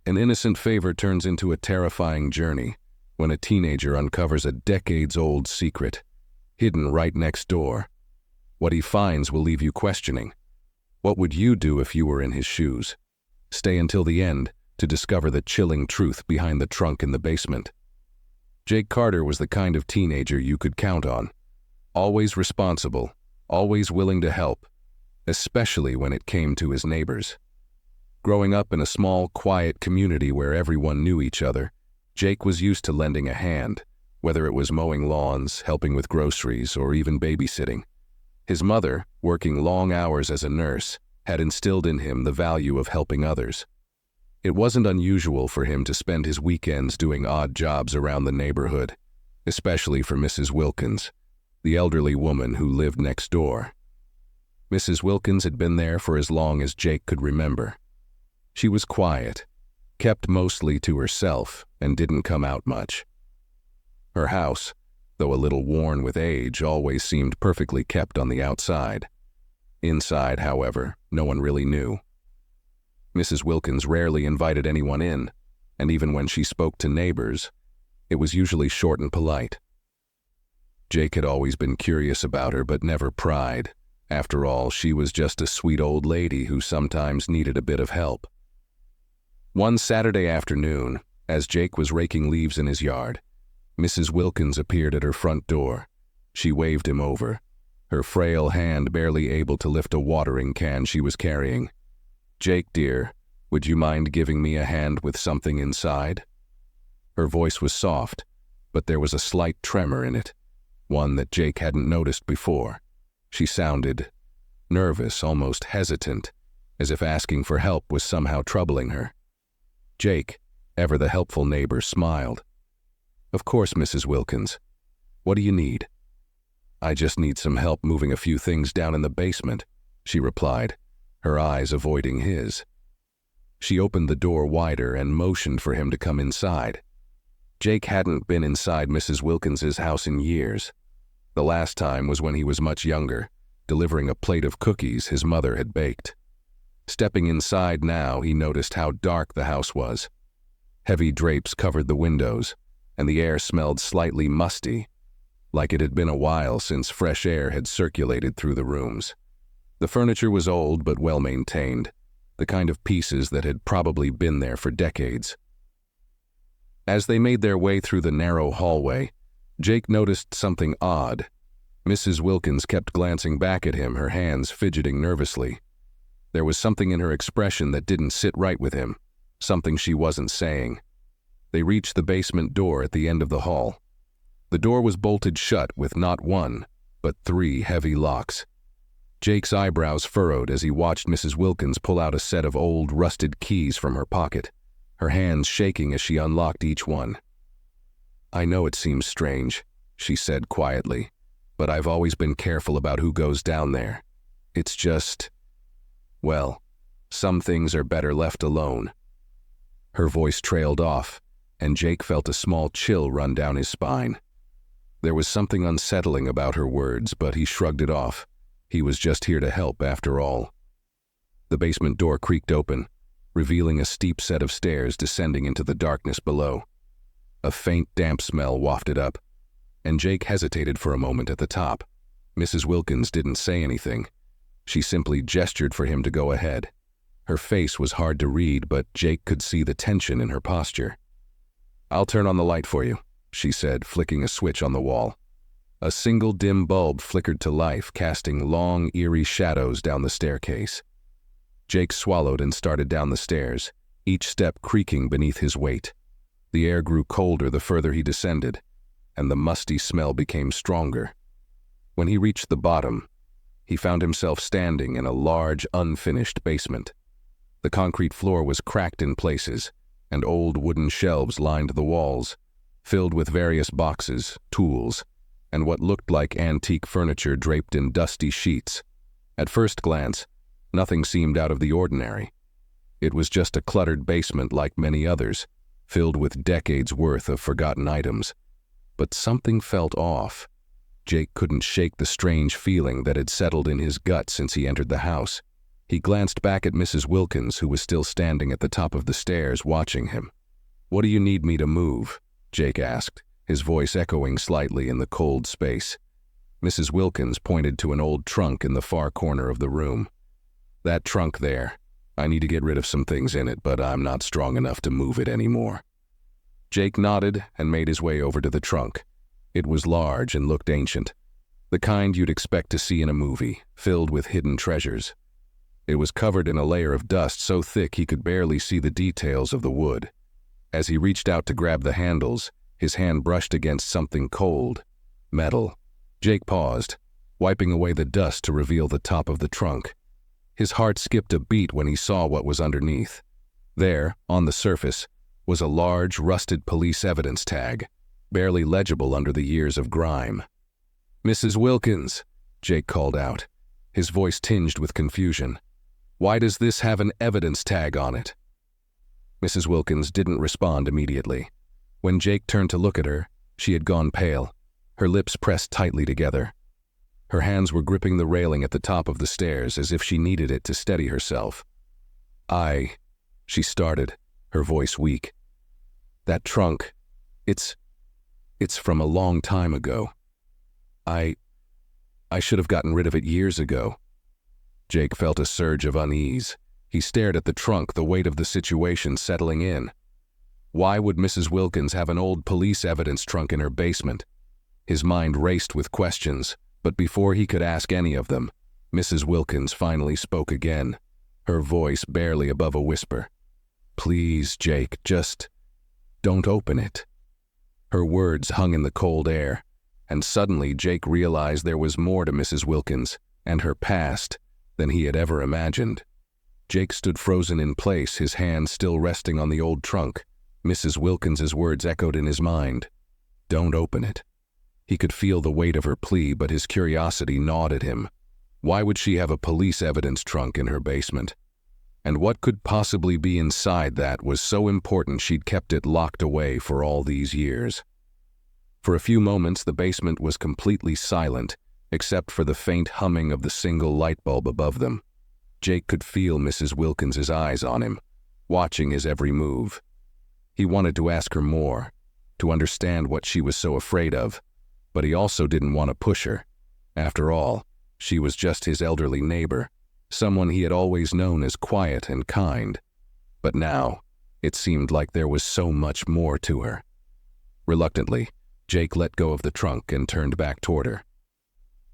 An innocent favor turns into a terrifying journey when a teenager uncovers a decades-old secret, hidden right next door. What he finds will leave you questioning. What would you do if you were in his shoes? Stay until the end to discover the chilling truth behind the trunk in the basement. Jake Carter was the kind of teenager you could count on. Always responsible, always willing to help, especially when it came to his neighbors. Growing up in a small, quiet community where everyone knew each other, Jake was used to lending a hand, whether it was mowing lawns, helping with groceries, or even babysitting. His mother, working long hours as a nurse, had instilled in him the value of helping others. It wasn't unusual for him to spend his weekends doing odd jobs around the neighborhood, especially for Mrs. Wilkins, the elderly woman who lived next door. Mrs. Wilkins had been there for as long as Jake could remember. She was quiet, kept mostly to herself, and didn't come out much. Her house, though a little worn with age, always seemed perfectly kept on the outside. Inside, however, no one really knew. Mrs. Wilkins rarely invited anyone in, and even when she spoke to neighbors, it was usually short and polite. Jake had always been curious about her, but never pried. After all, she was just a sweet old lady who sometimes needed a bit of help. One Saturday afternoon, as Jake was raking leaves in his yard, Mrs. Wilkins appeared at her front door. She waved him over, her frail hand barely able to lift a watering can she was carrying. "Jake, dear, would you mind giving me a hand with something inside?" Her voice was soft, but there was a slight tremor in it, one that Jake hadn't noticed before. She sounded nervous, almost hesitant, as if asking for help was somehow troubling her. Jake, ever the helpful neighbor, smiled. "Of course, Mrs. Wilkins. What do you need?" "I just need some help moving a few things down in the basement," she replied, her eyes avoiding his. She opened the door wider and motioned for him to come inside. Jake hadn't been inside Mrs. Wilkins's house in years. The last time was when he was much younger, delivering a plate of cookies his mother had baked. Stepping inside now, he noticed how dark the house was. Heavy drapes covered the windows, and the air smelled slightly musty, like it had been a while since fresh air had circulated through the rooms. The furniture was old but well-maintained, the kind of pieces that had probably been there for decades. As they made their way through the narrow hallway, Jake noticed something odd. Mrs. Wilkins kept glancing back at him, her hands fidgeting nervously. There was something in her expression that didn't sit right with him, something she wasn't saying. They reached the basement door at the end of the hall. The door was bolted shut with not one, but 3 heavy locks. Jake's eyebrows furrowed as he watched Mrs. Wilkins pull out a set of old, rusted keys from her pocket, her hands shaking as she unlocked each one. "I know it seems strange," she said quietly, "but I've always been careful about who goes down there. It's just, well, some things are better left alone." Her voice trailed off, and Jake felt a small chill run down his spine. There was something unsettling about her words, but he shrugged it off. He was just here to help, after all. The basement door creaked open, revealing a steep set of stairs descending into the darkness below. A faint, damp smell wafted up, and Jake hesitated for a moment at the top. Mrs. Wilkins didn't say anything. She simply gestured for him to go ahead. Her face was hard to read, but Jake could see the tension in her posture. "I'll turn on the light for you," she said, flicking a switch on the wall. A single dim bulb flickered to life, casting long, eerie shadows down the staircase. Jake swallowed and started down the stairs, each step creaking beneath his weight. The air grew colder the further he descended, and the musty smell became stronger. When he reached the bottom, he found himself standing in a large, unfinished basement. The concrete floor was cracked in places, and old wooden shelves lined the walls, filled with various boxes, tools, and what looked like antique furniture draped in dusty sheets. At first glance, nothing seemed out of the ordinary. It was just a cluttered basement like many others, filled with decades' worth of forgotten items. But something felt off. Jake couldn't shake the strange feeling that had settled in his gut since he entered the house. He glanced back at Mrs. Wilkins, who was still standing at the top of the stairs watching him. "What do you need me to move?" Jake asked, his voice echoing slightly in the cold space. Mrs. Wilkins pointed to an old trunk in the far corner of the room. "That trunk there. I need to get rid of some things in it, but I'm not strong enough to move it anymore." Jake nodded and made his way over to the trunk. It was large and looked ancient, the kind you'd expect to see in a movie, filled with hidden treasures. It was covered in a layer of dust so thick he could barely see the details of the wood. As he reached out to grab the handles, his hand brushed against something cold. Metal. Jake paused, wiping away the dust to reveal the top of the trunk. His heart skipped a beat when he saw what was underneath. There, on the surface, was a large, rusted police evidence tag, barely legible under the years of grime. "Mrs. Wilkins," Jake called out, his voice tinged with confusion. "Why does this have an evidence tag on it?" Mrs. Wilkins didn't respond immediately. When Jake turned to look at her, she had gone pale, her lips pressed tightly together. Her hands were gripping the railing at the top of the stairs as if she needed it to steady herself. She started, her voice weak. "That trunk, it's from a long time ago. I should have gotten rid of it years ago." Jake felt a surge of unease. He stared at the trunk, the weight of the situation settling in. Why would Mrs. Wilkins have an old police evidence trunk in her basement? His mind raced with questions, but before he could ask any of them, Mrs. Wilkins finally spoke again, her voice barely above a whisper. "Please, Jake, just don't open it." Her words hung in the cold air, and suddenly Jake realized there was more to Mrs. Wilkins and her past than he had ever imagined. Jake stood frozen in place, his hand still resting on the old trunk. Mrs. Wilkins's words echoed in his mind. "Don't open it." He could feel the weight of her plea, but his curiosity gnawed at him. Why would she have a police evidence trunk in her basement? And what could possibly be inside that was so important she'd kept it locked away for all these years? For a few moments, the basement was completely silent, except for the faint humming of the single light bulb above them. Jake could feel Mrs. Wilkins's eyes on him, watching his every move. He wanted to ask her more, to understand what she was so afraid of, but he also didn't want to push her. After all, she was just his elderly neighbor, someone he had always known as quiet and kind. But now, it seemed like there was so much more to her. Reluctantly, Jake let go of the trunk and turned back toward her.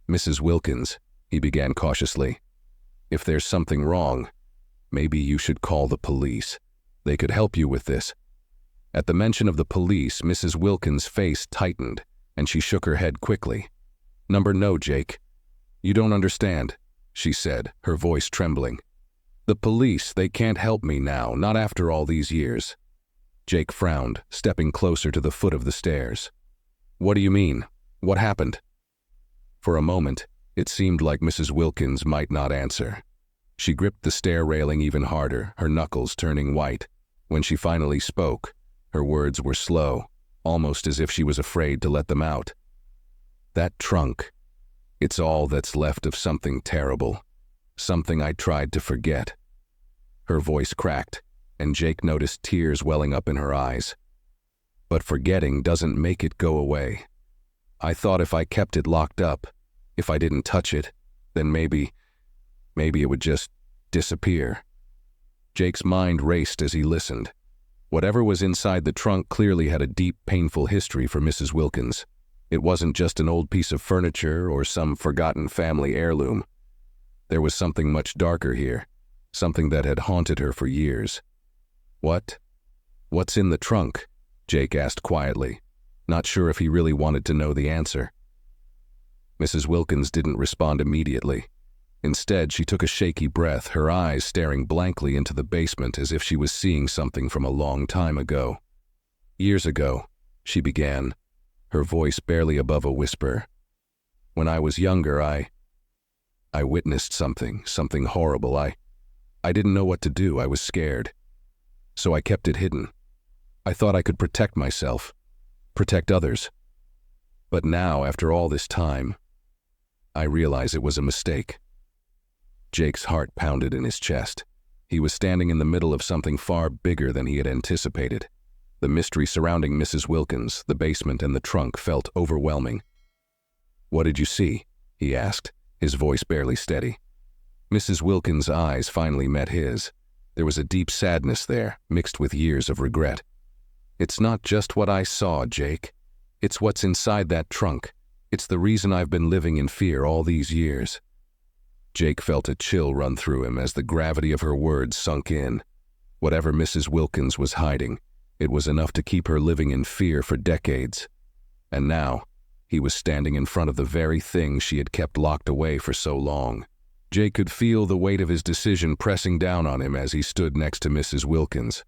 "Mrs. Wilkins," he began cautiously, "if there's something wrong, maybe you should call the police. They could help you with this." At the mention of the police, Mrs. Wilkins' face tightened, and she shook her head quickly. No, Jake. You don't understand," she said, her voice trembling. "The police, they can't help me now, not after all these years." Jake frowned, stepping closer to the foot of the stairs. "What do you mean? What happened?" For a moment, it seemed like Mrs. Wilkins might not answer. She gripped the stair railing even harder, her knuckles turning white. When she finally spoke, her words were slow, almost as if she was afraid to let them out. "That trunk, it's all that's left of something terrible, something I tried to forget." Her voice cracked, and Jake noticed tears welling up in her eyes. "But forgetting doesn't make it go away. I thought if I kept it locked up, if I didn't touch it, then maybe it would just disappear." Jake's mind raced as he listened. Whatever was inside the trunk clearly had a deep, painful history for Mrs. Wilkins. It wasn't just an old piece of furniture or some forgotten family heirloom. There was something much darker here, something that had haunted her for years. "What's in the trunk?" Jake asked quietly, not sure if he really wanted to know the answer. Mrs. Wilkins didn't respond immediately. Instead, she took a shaky breath, her eyes staring blankly into the basement as if she was seeing something from a long time ago. "Years ago," she began, her voice barely above a whisper. "When I was younger, I witnessed something horrible. I didn't know what to do. I was scared. So I kept it hidden. I thought I could protect myself, protect others. But now, after all this time, I realize it was a mistake. Jake's heart pounded in his chest. He was standing in the middle of something far bigger than he had anticipated. The mystery surrounding Mrs. Wilkins, the basement, and the trunk felt overwhelming. "What did you see?" he asked, his voice barely steady. Mrs. Wilkins' eyes finally met his. There was a deep sadness there, mixed with years of regret. "It's not just what I saw, Jake. It's what's inside that trunk. It's the reason I've been living in fear all these years." Jake felt a chill run through him as the gravity of her words sunk in. Whatever Mrs. Wilkins was hiding, it was enough to keep her living in fear for decades. And now, he was standing in front of the very thing she had kept locked away for so long. Jake could feel the weight of his decision pressing down on him as he stood next to Mrs. Wilkins.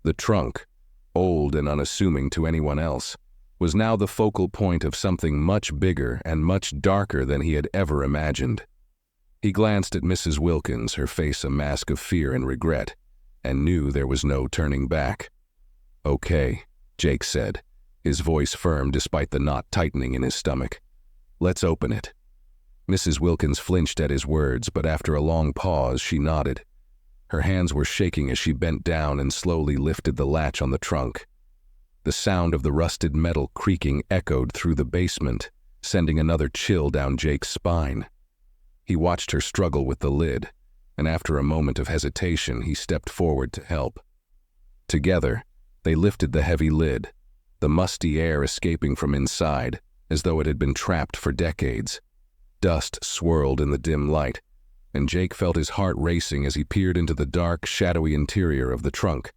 The trunk, old and unassuming to anyone else, was now the focal point of something much bigger and much darker than he had ever imagined. He glanced at Mrs. Wilkins, her face a mask of fear and regret, and knew there was no turning back. "Okay," Jake said, his voice firm despite the knot tightening in his stomach. "Let's open it." Mrs. Wilkins flinched at his words, but after a long pause, she nodded. Her hands were shaking as she bent down and slowly lifted the latch on the trunk. The sound of the rusted metal creaking echoed through the basement, sending another chill down Jake's spine. He watched her struggle with the lid, and after a moment of hesitation, he stepped forward to help. Together, they lifted the heavy lid, the musty air escaping from inside, as though it had been trapped for decades. Dust swirled in the dim light, and Jake felt his heart racing as he peered into the dark, shadowy interior of the trunk.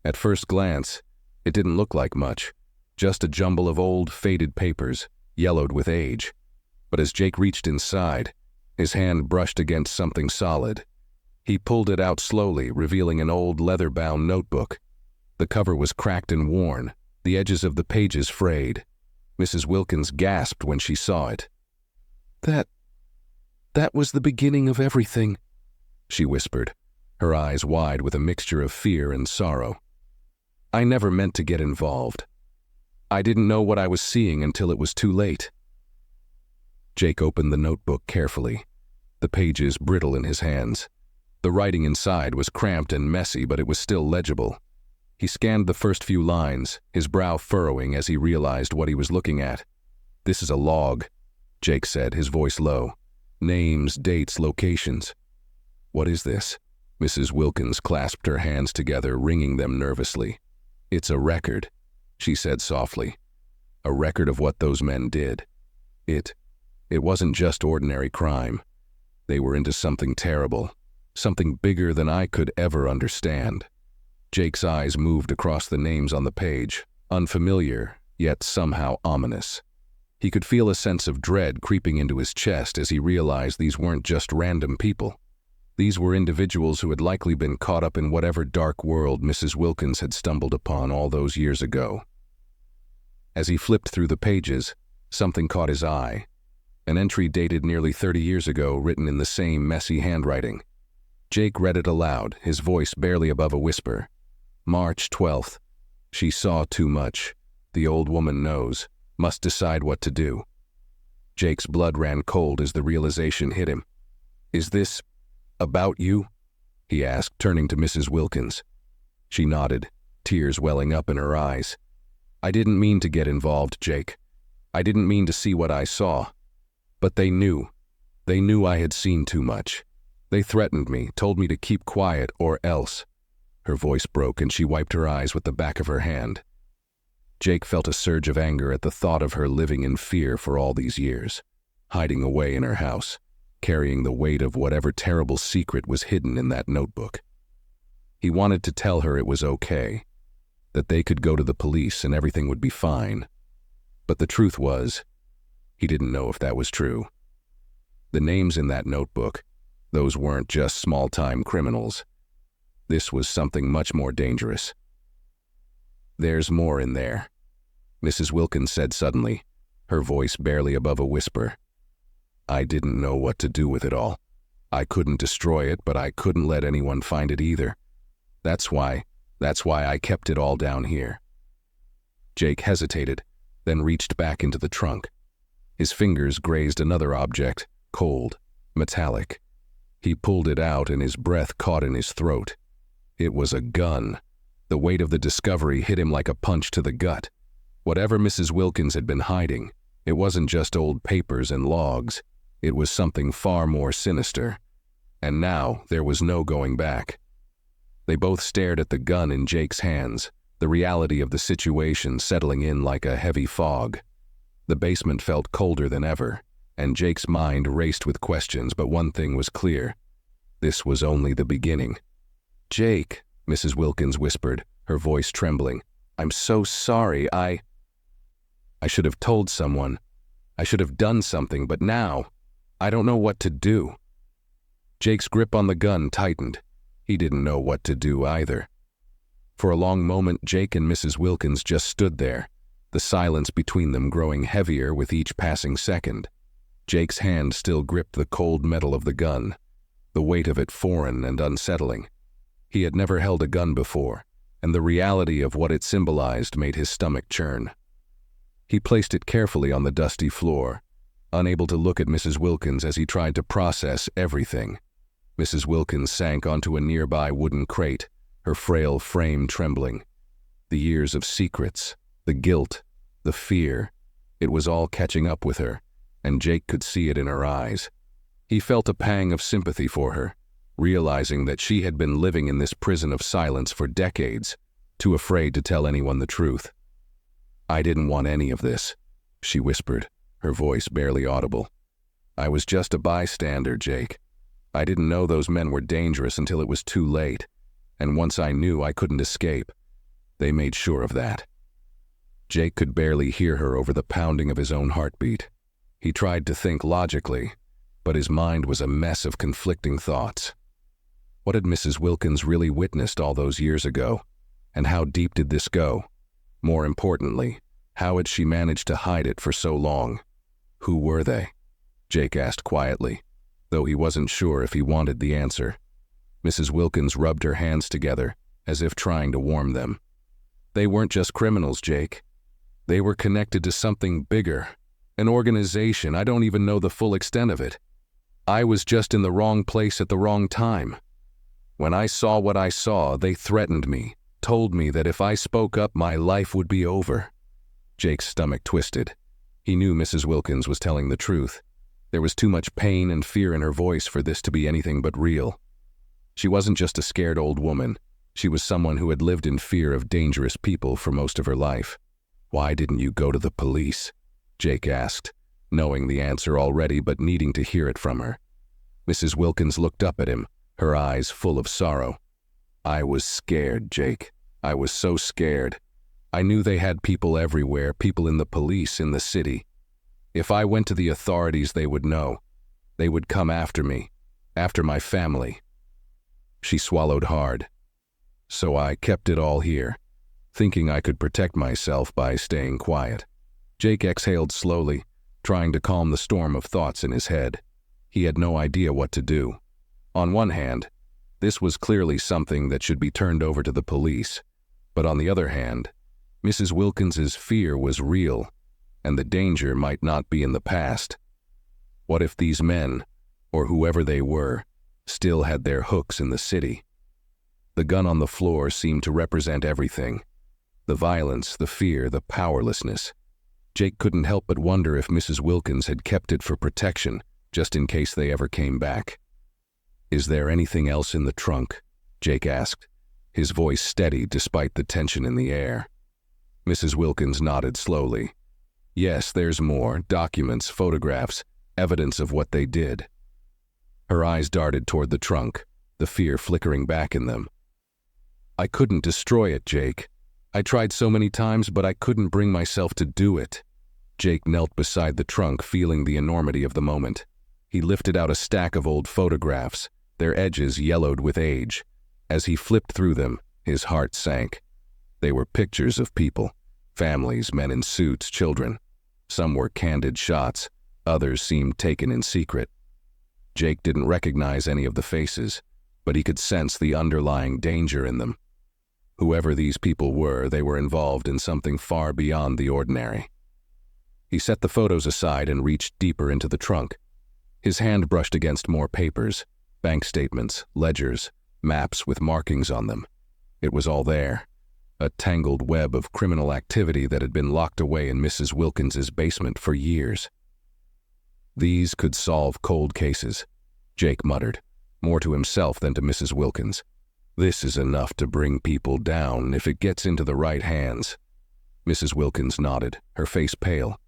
At first glance, it didn't look like much, just a jumble of old, faded papers, yellowed with age. But as Jake reached inside, his hand brushed against something solid. He pulled it out slowly, revealing an old leather-bound notebook. The cover was cracked and worn, the edges of the pages frayed. Mrs. Wilkins gasped when she saw it. That was the beginning of everything," she whispered, her eyes wide with a mixture of fear and sorrow. "I never meant to get involved. I didn't know what I was seeing until it was too late." Jake opened the notebook carefully, the pages brittle in his hands. The writing inside was cramped and messy, but it was still legible. He scanned the first few lines, his brow furrowing as he realized what he was looking at. "This is a log," Jake said, his voice low. "Names, dates, locations." "What is this?" Mrs. Wilkins clasped her hands together, wringing them nervously. "It's a record," she said softly. "A record of what those men did. It wasn't just ordinary crime. They were into something terrible, something bigger than I could ever understand." Jake's eyes moved across the names on the page, unfamiliar, yet somehow ominous. He could feel a sense of dread creeping into his chest as he realized these weren't just random people. These were individuals who had likely been caught up in whatever dark world Mrs. Wilkins had stumbled upon all those years ago. As he flipped through the pages, something caught his eye. An entry dated nearly 30 years ago, written in the same messy handwriting. Jake read it aloud, his voice barely above a whisper. "March 12th. She saw too much. The old woman knows. Must decide what to do." Jake's blood ran cold as the realization hit him. "Is this about you?" he asked, turning to Mrs. Wilkins. She nodded, tears welling up in her eyes. "I didn't mean to get involved, Jake. I didn't mean to see what I saw. But they knew. They knew I had seen too much. They threatened me, told me to keep quiet or else." Her voice broke and she wiped her eyes with the back of her hand. Jake felt a surge of anger at the thought of her living in fear for all these years, hiding away in her house, carrying the weight of whatever terrible secret was hidden in that notebook. He wanted to tell her it was okay, that they could go to the police and everything would be fine. But the truth was, he didn't know if that was true. The names in that notebook, those weren't just small-time criminals. This was something much more dangerous. "There's more in there," Mrs. Wilkins said suddenly, her voice barely above a whisper. "I didn't know what to do with it all. I couldn't destroy it, but I couldn't let anyone find it either. That's why I kept it all down here." Jake hesitated, then reached back into the trunk. His fingers grazed another object, cold, metallic. He pulled it out and his breath caught in his throat. It was a gun. The weight of the discovery hit him like a punch to the gut. Whatever Mrs. Wilkins had been hiding, it wasn't just old papers and logs. It was something far more sinister. And now there was no going back. They both stared at the gun in Jake's hands, the reality of the situation settling in like a heavy fog. The basement felt colder than ever, and Jake's mind raced with questions, but one thing was clear. This was only the beginning. "Jake," Mrs. Wilkins whispered, her voice trembling, "I'm so sorry. I should have told someone. I should have done something, but now, I don't know what to do." Jake's grip on the gun tightened. He didn't know what to do either. For a long moment, Jake and Mrs. Wilkins just stood there, the silence between them growing heavier with each passing second. Jake's hand still gripped the cold metal of the gun, the weight of it foreign and unsettling. He had never held a gun before, and the reality of what it symbolized made his stomach churn. He placed it carefully on the dusty floor, unable to look at Mrs. Wilkins as he tried to process everything. Mrs. Wilkins sank onto a nearby wooden crate, her frail frame trembling. The years of secrets, the guilt, the fear, it was all catching up with her, and Jake could see it in her eyes. He felt a pang of sympathy for her, realizing that she had been living in this prison of silence for decades, too afraid to tell anyone the truth. "I didn't want any of this," she whispered, her voice barely audible. "I was just a bystander, Jake. I didn't know those men were dangerous until it was too late, and once I knew, I couldn't escape. They made sure of that." Jake could barely hear her over the pounding of his own heartbeat. He tried to think logically, but his mind was a mess of conflicting thoughts. What had Mrs. Wilkins really witnessed all those years ago? And how deep did this go? More importantly, how had she managed to hide it for so long? Who were they? Jake asked quietly, though he wasn't sure if he wanted the answer. Mrs. Wilkins rubbed her hands together, as if trying to warm them. "They weren't just criminals, Jake. They were connected to something bigger, an organization. I don't even know the full extent of it. I was just in the wrong place at the wrong time. When I saw what I saw, they threatened me, told me that if I spoke up, my life would be over." Jake's stomach twisted. He knew Mrs. Wilkins was telling the truth. There was too much pain and fear in her voice for this to be anything but real. She wasn't just a scared old woman. She was someone who had lived in fear of dangerous people for most of her life. "Why didn't you go to the police?" Jake asked, knowing the answer already but needing to hear it from her. Mrs. Wilkins looked up at him, her eyes full of sorrow. "I was scared, Jake. I was so scared. I knew they had people everywhere, people in the police, in the city. If I went to the authorities, they would know. They would come after me, after my family." She swallowed hard. "So I kept it all here, thinking I could protect myself by staying quiet." Jake exhaled slowly, trying to calm the storm of thoughts in his head. He had no idea what to do. On one hand, this was clearly something that should be turned over to the police, but on the other hand, Mrs. Wilkins's fear was real, and the danger might not be in the past. What if these men, or whoever they were, still had their hooks in the city? The gun on the floor seemed to represent everything. The violence, the fear, the powerlessness. Jake couldn't help but wonder if Mrs. Wilkins had kept it for protection, just in case they ever came back. "Is there anything else in the trunk?" Jake asked, his voice steady despite the tension in the air. Mrs. Wilkins nodded slowly. "Yes, there's more, documents, photographs, evidence of what they did." Her eyes darted toward the trunk, the fear flickering back in them. "I couldn't destroy it, Jake. I tried so many times, but I couldn't bring myself to do it." Jake knelt beside the trunk, feeling the enormity of the moment. He lifted out a stack of old photographs, their edges yellowed with age. As he flipped through them, his heart sank. They were pictures of people, families, men in suits, children. Some were candid shots, others seemed taken in secret. Jake didn't recognize any of the faces, but he could sense the underlying danger in them. Whoever these people were, they were involved in something far beyond the ordinary. He set the photos aside and reached deeper into the trunk. His hand brushed against more papers, Bank statements, ledgers, maps with markings on them. It was all there. A tangled web of criminal activity that had been locked away in Mrs. Wilkins's basement for years. These could solve cold cases, Jake muttered, more to himself than to Mrs. Wilkins. This is enough to bring people down if it gets into the right hands. Mrs. Wilkins nodded, her face pale.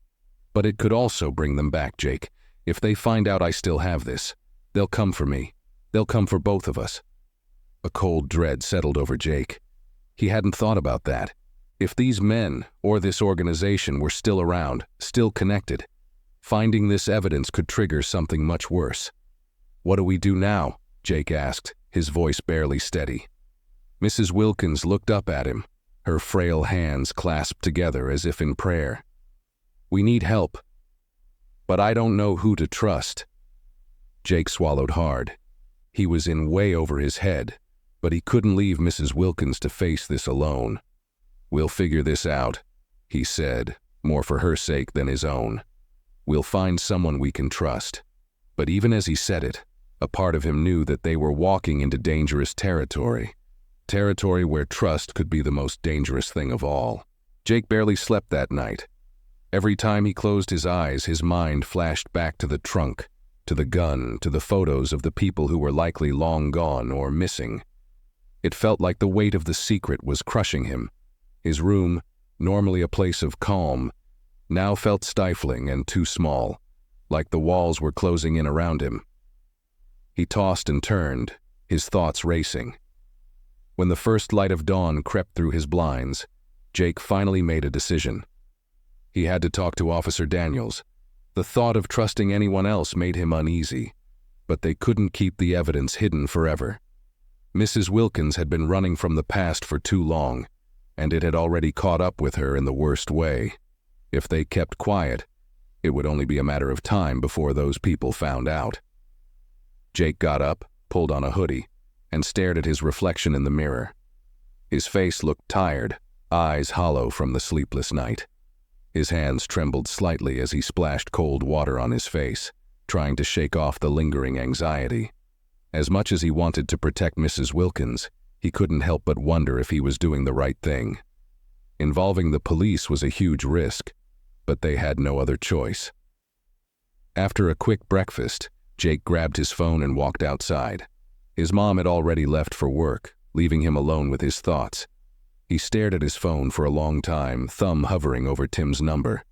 But it could also bring them back, Jake. If they find out I still have this, they'll come for me. They'll come for both of us. A cold dread settled over Jake. He hadn't thought about that. If these men, or this organization, were still around, still connected, finding this evidence could trigger something much worse. "What do we do now?" Jake asked, his voice barely steady. Mrs. Wilkins looked up at him, her frail hands clasped together as if in prayer. "We need help. But I don't know who to trust." Jake swallowed hard. He was in way over his head, but he couldn't leave Mrs. Wilkins to face this alone. "We'll figure this out," he said, more for her sake than his own. "We'll find someone we can trust." But even as he said it, a part of him knew that they were walking into dangerous territory. Territory where trust could be the most dangerous thing of all. Jake barely slept that night. Every time he closed his eyes, his mind flashed back to the trunk, to the gun, to the photos of the people who were likely long gone or missing. It felt like the weight of the secret was crushing him. His room, normally a place of calm, now felt stifling and too small, like the walls were closing in around him. He tossed and turned, his thoughts racing. When the first light of dawn crept through his blinds, Jake finally made a decision. He had to talk to Officer Daniels. The thought of trusting anyone else made him uneasy, but they couldn't keep the evidence hidden forever. Mrs. Wilkins had been running from the past for too long, and it had already caught up with her in the worst way. If they kept quiet, it would only be a matter of time before those people found out. Jake got up, pulled on a hoodie, and stared at his reflection in the mirror. His face looked tired, eyes hollow from the sleepless night. His hands trembled slightly as he splashed cold water on his face, trying to shake off the lingering anxiety. As much as he wanted to protect Mrs. Wilkins, he couldn't help but wonder if he was doing the right thing. Involving the police was a huge risk, but they had no other choice. After a quick breakfast, Jake grabbed his phone and walked outside. His mom had already left for work, leaving him alone with his thoughts. He stared at his phone for a long time, thumb hovering over Tim's number.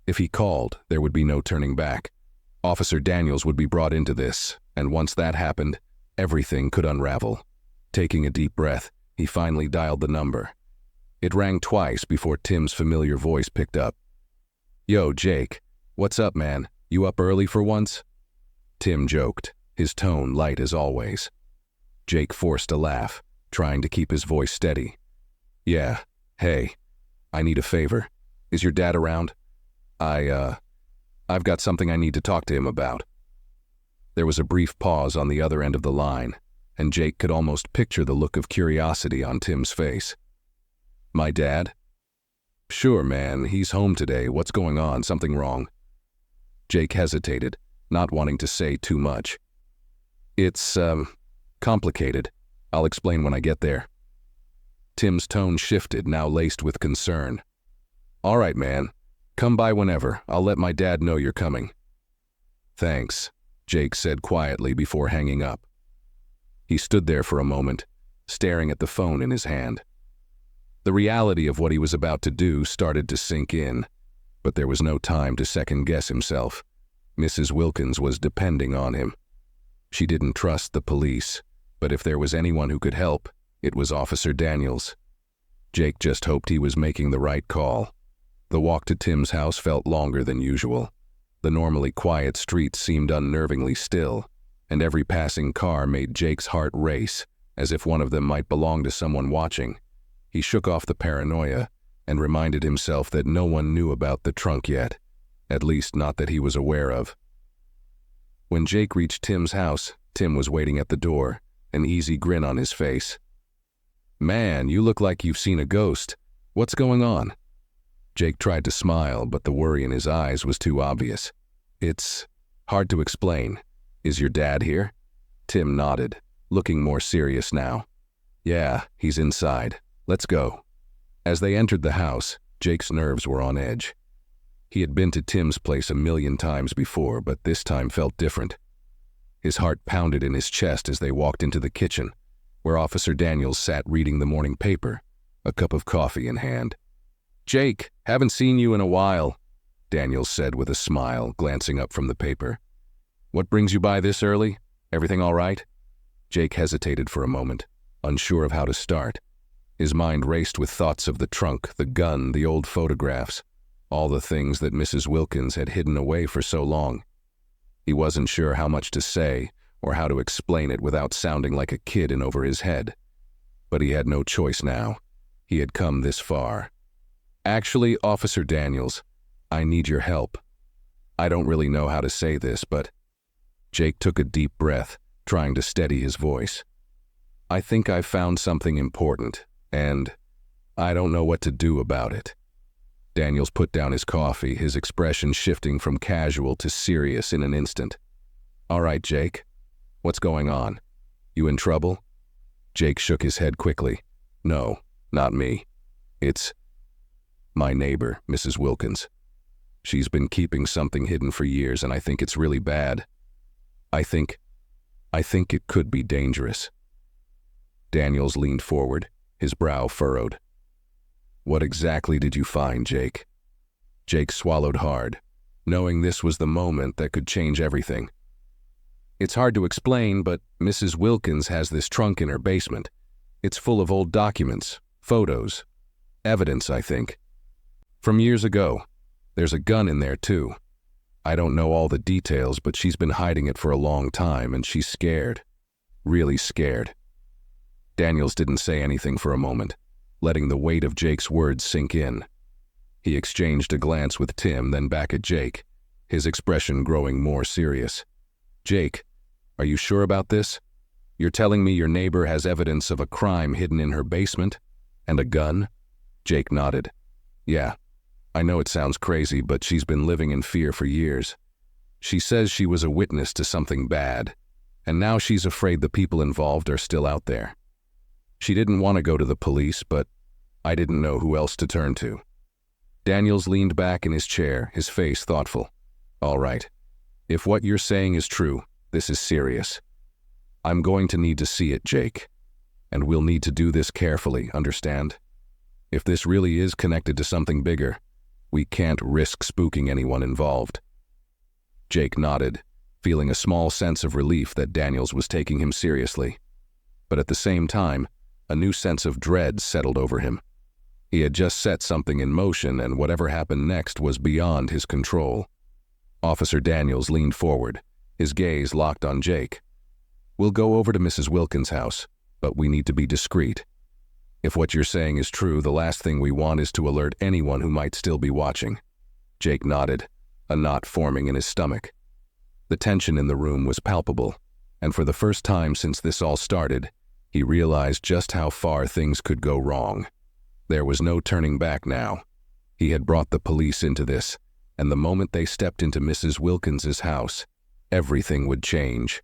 If he called, there would be no turning back. Officer Daniels would be brought into this, and once that happened, everything could unravel. Taking a deep breath, he finally dialed the number. It rang twice before Tim's familiar voice picked up. "Yo, Jake. What's up, man? You up early for once?" Tim joked, his tone light as always. Jake forced a laugh, trying to keep his voice steady. "Yeah, hey, I need a favor. Is your dad around? I've got something I need to talk to him about." There was a brief pause on the other end of the line, and Jake could almost picture the look of curiosity on Tim's face. "My dad?" "Sure, man, he's home today. What's going on? Something wrong?" Jake hesitated, not wanting to say too much. It's complicated. I'll explain when I get there." Tim's tone shifted, now laced with concern. "All right, man. Come by whenever. I'll let my dad know you're coming." "Thanks," Jake said quietly before hanging up. He stood there for a moment, staring at the phone in his hand. The reality of what he was about to do started to sink in, but there was no time to second-guess himself. Mrs. Wilkins was depending on him. She didn't trust the police, but if there was anyone who could help, it was Officer Daniels. Jake just hoped he was making the right call. The walk to Tim's house felt longer than usual. The normally quiet streets seemed unnervingly still, and every passing car made Jake's heart race, as if one of them might belong to someone watching. He shook off the paranoia and reminded himself that no one knew about the trunk yet, at least not that he was aware of. When Jake reached Tim's house, Tim was waiting at the door, an easy grin on his face. "Man, you look like you've seen a ghost. What's going on?" Jake tried to smile, but the worry in his eyes was too obvious. "It's hard to explain. Is your dad here?" Tim nodded, looking more serious now. Yeah, he's inside. Let's go. As they entered the house, Jake's nerves were on edge. He had been to Tim's place 1,000,000 times before, but this time felt different. His heart pounded in his chest as they walked into the kitchen, where Officer Daniels sat reading the morning paper, a cup of coffee in hand. "Jake, haven't seen you in a while," Daniels said with a smile, glancing up from the paper. "What brings you by this early? Everything all right?" Jake hesitated for a moment, unsure of how to start. His mind raced with thoughts of the trunk, the gun, the old photographs, all the things that Mrs. Wilkins had hidden away for so long. He wasn't sure how much to say or how to explain it without sounding like a kid in over his head. But he had no choice now. He had come this far. "Actually, Officer Daniels, I need your help. I don't really know how to say this, but..." Jake took a deep breath, trying to steady his voice. "I think I found something important, and I don't know what to do about it." Daniels put down his coffee, his expression shifting from casual to serious in an instant. "All right, Jake. What's going on? You in trouble?" Jake shook his head quickly. "No, not me. It's my neighbor, Mrs. Wilkins. She's been keeping something hidden for years, and I think it's really bad. I think it could be dangerous." Daniels leaned forward, his brow furrowed. "What exactly did you find, Jake?" Jake swallowed hard, knowing this was the moment that could change everything. "It's hard to explain, but Mrs. Wilkins has this trunk in her basement. It's full of old documents, photos, evidence, I think. From years ago. There's a gun in there, too. I don't know all the details, but she's been hiding it for a long time, and she's scared. Really scared." Daniels didn't say anything for a moment, letting the weight of Jake's words sink in. He exchanged a glance with Tim, then back at Jake, his expression growing more serious. "Jake, are you sure about this? You're telling me your neighbor has evidence of a crime hidden in her basement? And a gun?" Jake nodded. "Yeah. I know it sounds crazy, but she's been living in fear for years. She says she was a witness to something bad, and now she's afraid the people involved are still out there. She didn't want to go to the police, but I didn't know who else to turn to." Daniels leaned back in his chair, his face thoughtful. "All right. If what you're saying is true, this is serious. I'm going to need to see it, Jake. And we'll need to do this carefully, understand? If this really is connected to something bigger, we can't risk spooking anyone involved." Jake nodded, feeling a small sense of relief that Daniels was taking him seriously. But at the same time, a new sense of dread settled over him. He had just set something in motion, and whatever happened next was beyond his control. Officer Daniels leaned forward, his gaze locked on Jake. "We'll go over to Mrs. Wilkins' house, but we need to be discreet. If what you're saying is true, the last thing we want is to alert anyone who might still be watching." Jake nodded, a knot forming in his stomach. The tension in the room was palpable, and for the first time since this all started, he realized just how far things could go wrong. There was no turning back now. He had brought the police into this, and the moment they stepped into Mrs. Wilkins's house, everything would change.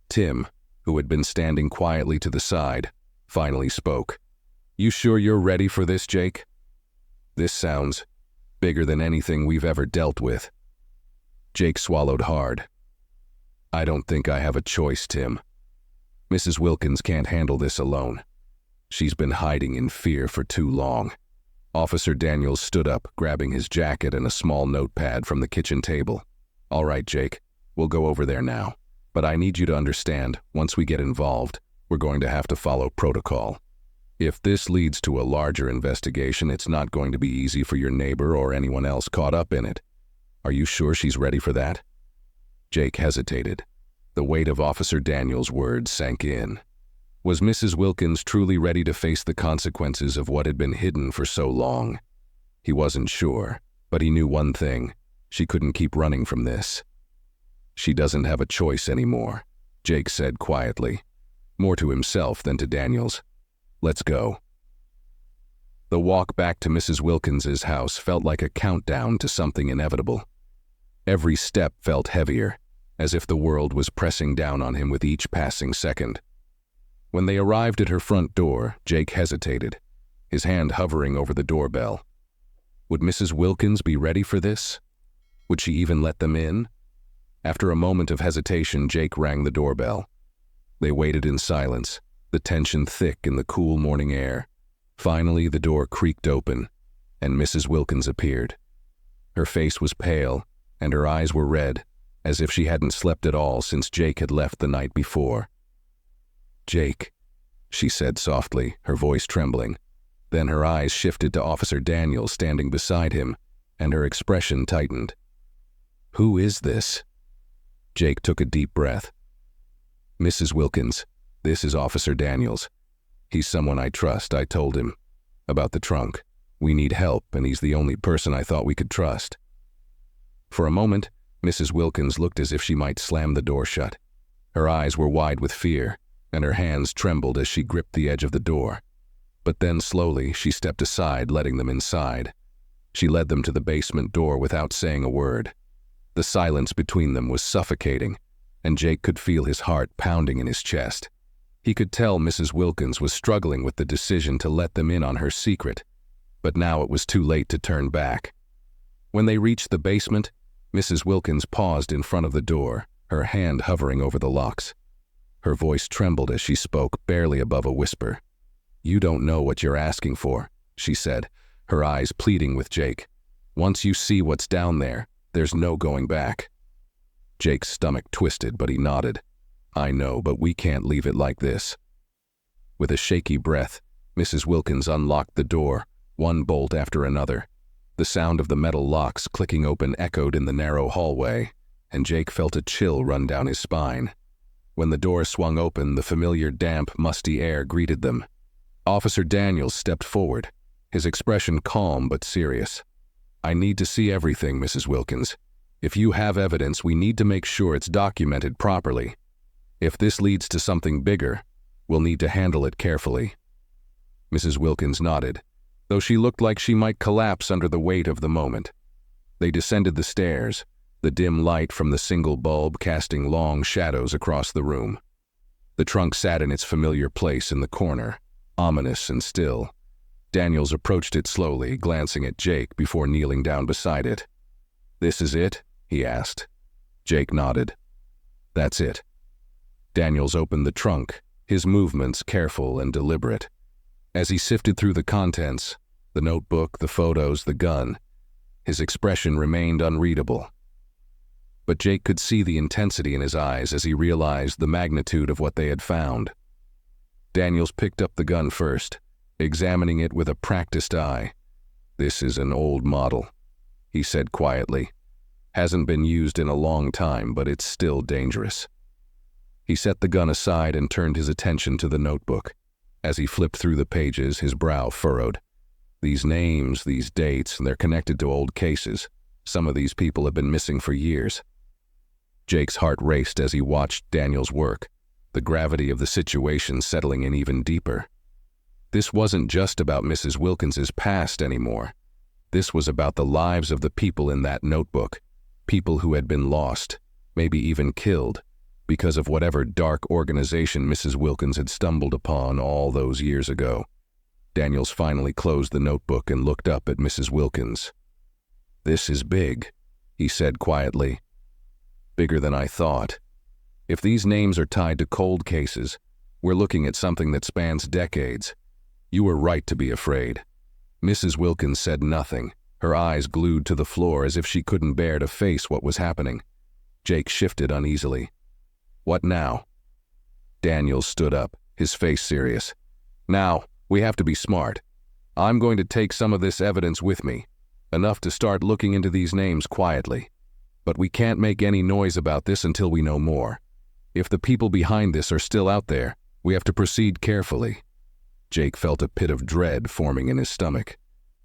Tim, who had been standing quietly to the side, finally spoke. "You sure you're ready for this, Jake? This sounds bigger than anything we've ever dealt with." Jake swallowed hard. "I don't think I have a choice, Tim. Mrs. Wilkins can't handle this alone. She's been hiding in fear for too long." Officer Daniels stood up, grabbing his jacket and a small notepad from the kitchen table. "All right, Jake, we'll go over there now. But I need you to understand, once we get involved, we're going to have to follow protocol. If this leads to a larger investigation, it's not going to be easy for your neighbor or anyone else caught up in it. Are you sure she's ready for that?" Jake hesitated. The weight of Officer Daniels' words sank in. Was Mrs. Wilkins truly ready to face the consequences of what had been hidden for so long? He wasn't sure, but he knew one thing. She couldn't keep running from this. "She doesn't have a choice anymore," Jake said quietly, more to himself than to Daniels. "Let's go." The walk back to Mrs. Wilkins's house felt like a countdown to something inevitable. Every step felt heavier, as if the world was pressing down on him with each passing second. When they arrived at her front door, Jake hesitated, his hand hovering over the doorbell. Would Mrs. Wilkins be ready for this? Would she even let them in? After a moment of hesitation, Jake rang the doorbell. They waited in silence, the tension thick in the cool morning air. Finally, the door creaked open, and Mrs. Wilkins appeared. Her face was pale, and her eyes were red, as if she hadn't slept at all since Jake had left the night before. "Jake," she said softly, her voice trembling. Then her eyes shifted to Officer Daniels standing beside him, and her expression tightened. "Who is this?" Jake took a deep breath. "Mrs. Wilkins, this is Officer Daniels. He's someone I trust," I told him. "About the trunk. We need help, and he's the only person I thought we could trust." For a moment, Mrs. Wilkins looked as if she might slam the door shut. Her eyes were wide with fear, and her hands trembled as she gripped the edge of the door. But then slowly she stepped aside, letting them inside. She led them to the basement door without saying a word. The silence between them was suffocating, and Jake could feel his heart pounding in his chest. He could tell Mrs. Wilkins was struggling with the decision to let them in on her secret, but now it was too late to turn back. When they reached the basement, Mrs. Wilkins paused in front of the door, her hand hovering over the locks. Her voice trembled as she spoke, barely above a whisper. "You don't know what you're asking for," she said, her eyes pleading with Jake. "Once you see what's down there, there's no going back." Jake's stomach twisted, but he nodded. "I know, but we can't leave it like this." With a shaky breath, Mrs. Wilkins unlocked the door, one bolt after another. The sound of the metal locks clicking open echoed in the narrow hallway, and Jake felt a chill run down his spine. When the door swung open, the familiar damp, musty air greeted them. Officer Daniels stepped forward, his expression calm but serious. "I need to see everything, Mrs. Wilkins. If you have evidence, we need to make sure it's documented properly. If this leads to something bigger, we'll need to handle it carefully." Mrs. Wilkins nodded, though she looked like she might collapse under the weight of the moment. They descended the stairs, the dim light from the single bulb casting long shadows across the room. The trunk sat in its familiar place in the corner, ominous and still. Daniels approached it slowly, glancing at Jake before kneeling down beside it. "This is it?" he asked. Jake nodded. "That's it." Daniels opened the trunk, his movements careful and deliberate. As he sifted through the contents, the notebook, the photos, the gun, his expression remained unreadable. But Jake could see the intensity in his eyes as he realized the magnitude of what they had found. Daniels picked up the gun first, examining it with a practiced eye. "This is an old model," he said quietly. "Hasn't been used in a long time, but it's still dangerous." He set the gun aside and turned his attention to the notebook. As he flipped through the pages, his brow furrowed. These names, these dates, they're connected to old cases. Some of these people have been missing for years. Jake's heart raced as he watched Daniel's work, the gravity of the situation settling in even deeper. This wasn't just about Mrs. Wilkins's past anymore. This was about the lives of the people in that notebook, people who had been lost, maybe even killed, because of whatever dark organization Mrs. Wilkins had stumbled upon all those years ago. Daniels finally closed the notebook and looked up at Mrs. Wilkins. "This is big," he said quietly. "Bigger than I thought. If these names are tied to cold cases, we're looking at something that spans decades. You were right to be afraid." Mrs. Wilkins said nothing, her eyes glued to the floor as if she couldn't bear to face what was happening. Jake shifted uneasily. "What now?" Daniels stood up, his face serious. "Now, we have to be smart. I'm going to take some of this evidence with me, enough to start looking into these names quietly. But we can't make any noise about this until we know more. If the people behind this are still out there, we have to proceed carefully." Jake felt a pit of dread forming in his stomach.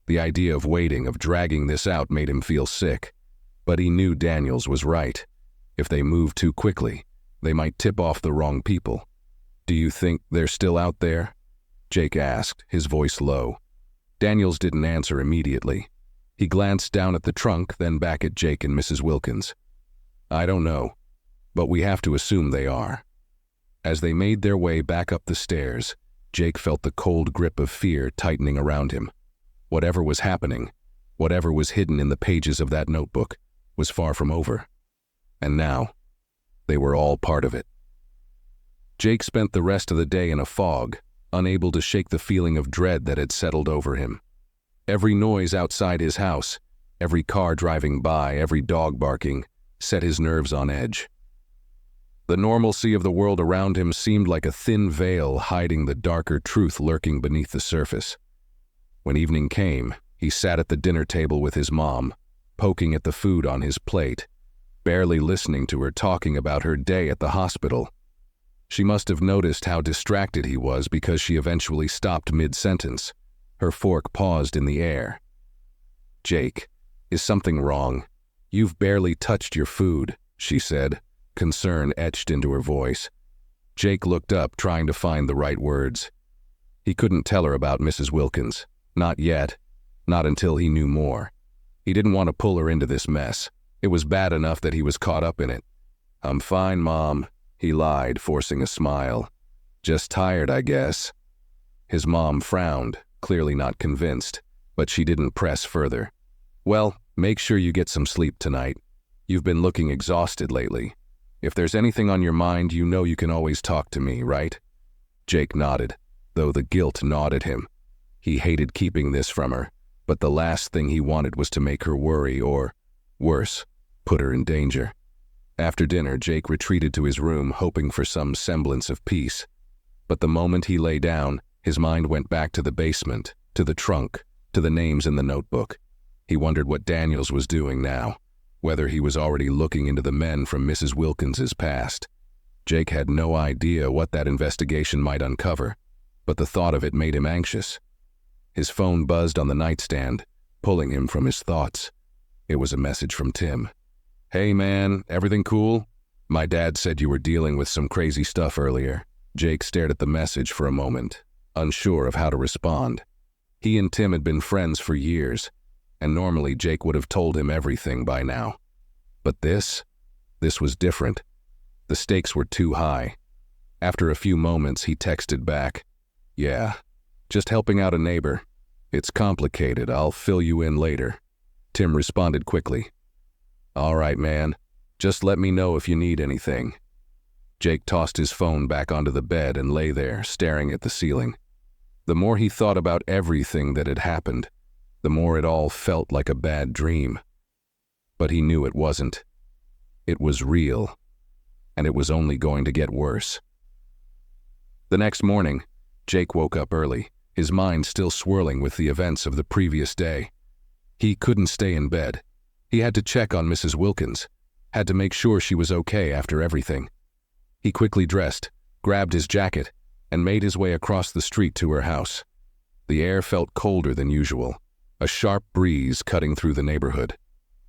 The idea of waiting, of dragging this out, made him feel sick. But he knew Daniels was right. If they moved too quickly, they might tip off the wrong people. "Do you think they're still out there?" Jake asked, his voice low. Daniels didn't answer immediately. He glanced down at the trunk, then back at Jake and Mrs. Wilkins. "I don't know. but we have to assume they are. As they made their way back up the stairs, Jake felt the cold grip of fear tightening around him. Whatever was happening, whatever was hidden in the pages of that notebook, was far from over. And now, they were all part of it. Jake spent the rest of the day in a fog, unable to shake the feeling of dread that had settled over him. Every noise outside his house, every car driving by, every dog barking, set his nerves on edge. The normalcy of the world around him seemed like a thin veil hiding the darker truth lurking beneath the surface. When evening came, he sat at the dinner table with his mom, poking at the food on his plate, barely listening to her talking about her day at the hospital. She must have noticed how distracted he was because she eventually stopped mid-sentence. Her fork paused in the air. "Jake, is something wrong? You've barely touched your food," she said, concern etched into her voice. Jake looked up, trying to find the right words. He couldn't tell her about Mrs. Wilkins. Not yet. Not until he knew more. He didn't want to pull her into this mess. It was bad enough that he was caught up in it. "I'm fine, Mom," he lied, forcing a smile. "Just tired, I guess." His mom frowned, clearly not convinced, but she didn't press further. "Well, make sure you get some sleep tonight. You've been looking exhausted lately. If there's anything on your mind, you know you can always talk to me, right?" Jake nodded, though the guilt gnawed at him. He hated keeping this from her, but the last thing he wanted was to make her worry or, worse, put her in danger. After dinner, Jake retreated to his room, hoping for some semblance of peace. But the moment he lay down, his mind went back to the basement, to the trunk, to the names in the notebook. He wondered what Daniels was doing now, whether he was already looking into the men from Mrs. Wilkins's past. Jake had no idea what that investigation might uncover, but the thought of it made him anxious. His phone buzzed on the nightstand, pulling him from his thoughts. It was a message from Tim. "Hey man, everything cool? My dad said you were dealing with some crazy stuff earlier." Jake stared at the message for a moment, unsure of how to respond. He and Tim had been friends for years, and normally Jake would have told him everything by now. But this was different. The stakes were too high. After a few moments, he texted back, "Yeah, just helping out a neighbor. It's complicated, I'll fill you in later." Tim responded quickly, "All right, man. Just let me know if you need anything." Jake tossed his phone back onto the bed and lay there, staring at the ceiling. The more he thought about everything that had happened, the more it all felt like a bad dream. But he knew it wasn't. It was real, and it was only going to get worse. The next morning, Jake woke up early, his mind still swirling with the events of the previous day. He couldn't stay in bed. He had to check on Mrs. Wilkins, had to make sure she was okay after everything. He quickly dressed, grabbed his jacket, and made his way across the street to her house. The air felt colder than usual, a sharp breeze cutting through the neighborhood.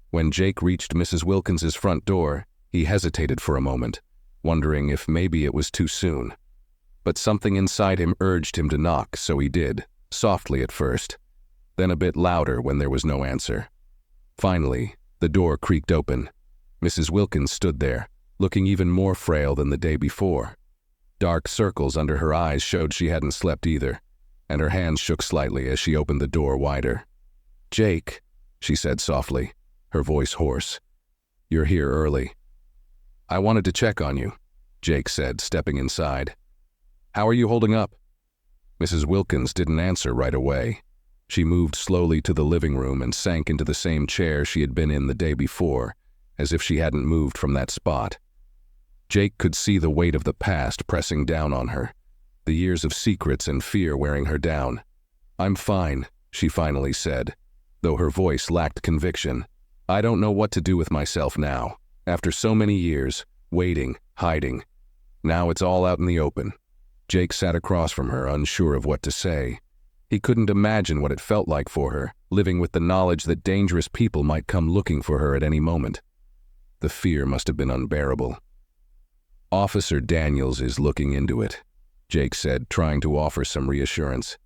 When Jake reached Mrs. Wilkins's front door, he hesitated for a moment, wondering if maybe it was too soon. But something inside him urged him to knock, so he did, softly at first, then a bit louder when there was no answer. Finally, the door creaked open. Mrs. Wilkins stood there, looking even more frail than the day before. Dark circles under her eyes showed she hadn't slept either, and her hands shook slightly as she opened the door wider. "Jake," she said softly, her voice hoarse. "You're here early." "I wanted to check on you," Jake said, stepping inside. "How are you holding up?" Mrs. Wilkins didn't answer right away. She moved slowly to the living room and sank into the same chair she had been in the day before, as if she hadn't moved from that spot. Jake could see the weight of the past pressing down on her, the years of secrets and fear wearing her down. "I'm fine," she finally said, though her voice lacked conviction. "I don't know what to do with myself now. After so many years, waiting, hiding. Now it's all out in the open." Jake sat across from her, unsure of what to say. He couldn't imagine what it felt like for her, living with the knowledge that dangerous people might come looking for her at any moment. The fear must have been unbearable. "Officer Daniels is looking into it," Jake said, trying to offer some reassurance.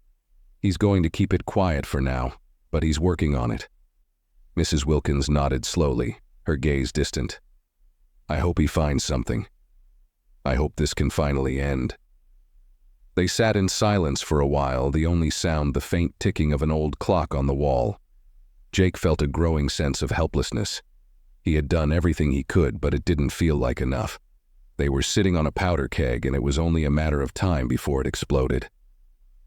"He's going to keep it quiet for now, but he's working on it." Mrs. Wilkins nodded slowly, her gaze distant. I hope he finds something. I hope this can finally end. They sat in silence for a while, the only sound the faint ticking of an old clock on the wall. Jake felt a growing sense of helplessness. He had done everything he could, but it didn't feel like enough. They were sitting on a powder keg, and it was only a matter of time before it exploded.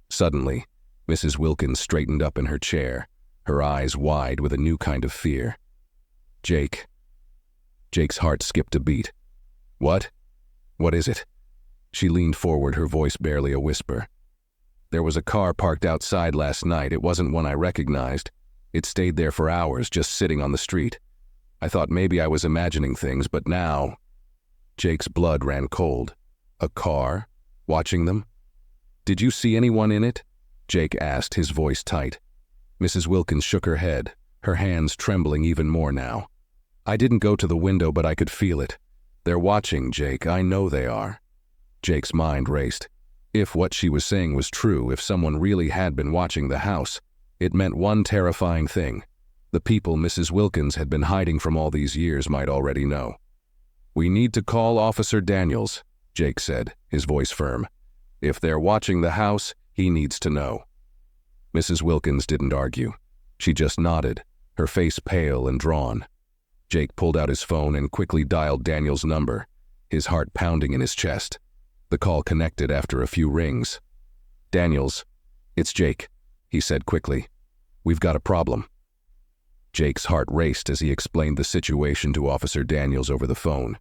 Suddenly, Mrs. Wilkins straightened up in her chair, her eyes wide with a new kind of fear. Jake. Jake's heart skipped a beat. What? What is it? She leaned forward, her voice barely a whisper. There was a car parked outside last night. It wasn't one I recognized. It stayed there for hours, just sitting on the street. I thought maybe I was imagining things, but now... Jake's blood ran cold. A car? Watching them? Did you see anyone in it? Jake asked, his voice tight. Mrs. Wilkins shook her head, her hands trembling even more now. I didn't go to the window, but I could feel it. They're watching, Jake. I know they are. Jake's mind raced. If what she was saying was true, if someone really had been watching the house, it meant one terrifying thing. The people Mrs. Wilkins had been hiding from all these years might already know. We need to call Officer Daniels, Jake said, his voice firm. If they're watching the house, he needs to know. Mrs. Wilkins didn't argue. She just nodded, her face pale and drawn. Jake pulled out his phone and quickly dialed Daniels' number, his heart pounding in his chest. The call connected after a few rings. Daniels, it's Jake, he said quickly. We've got a problem. Jake's heart raced as he explained the situation to Officer Daniels over the phone.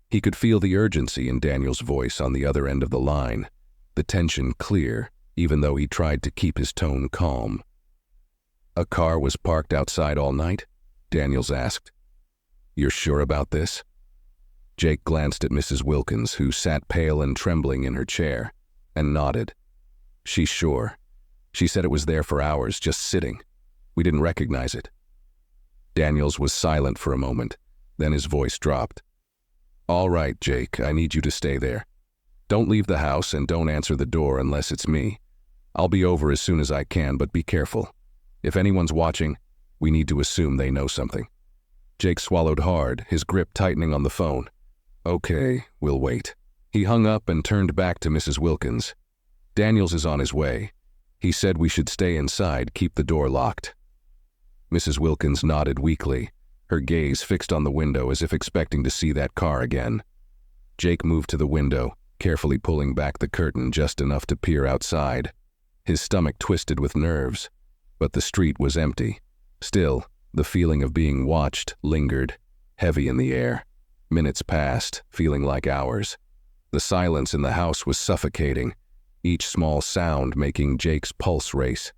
He could feel the urgency in Daniels' voice on the other end of the line, the tension clear, even though he tried to keep his tone calm. A car was parked outside all night? Daniels asked. You're sure about this? Jake glanced at Mrs. Wilkins, who sat pale and trembling in her chair, and nodded. She's sure. She said it was there for hours, just sitting. We didn't recognize it. Daniels was silent for a moment, then his voice dropped. All right, Jake, I need you to stay there. Don't leave the house and don't answer the door unless it's me. I'll be over as soon as I can, but be careful. If anyone's watching, we need to assume they know something. Jake swallowed hard, his grip tightening on the phone. Okay, we'll wait. He hung up and turned back to Mrs. Wilkins. Daniels is on his way. He said we should stay inside, keep the door locked. Mrs. Wilkins nodded weakly, her gaze fixed on the window as if expecting to see that car again. Jake moved to the window, carefully pulling back the curtain just enough to peer outside. His stomach twisted with nerves, but the street was empty. Still, the feeling of being watched lingered, heavy in the air. Minutes passed, feeling like hours. The silence in the house was suffocating, each small sound making Jake's pulse race.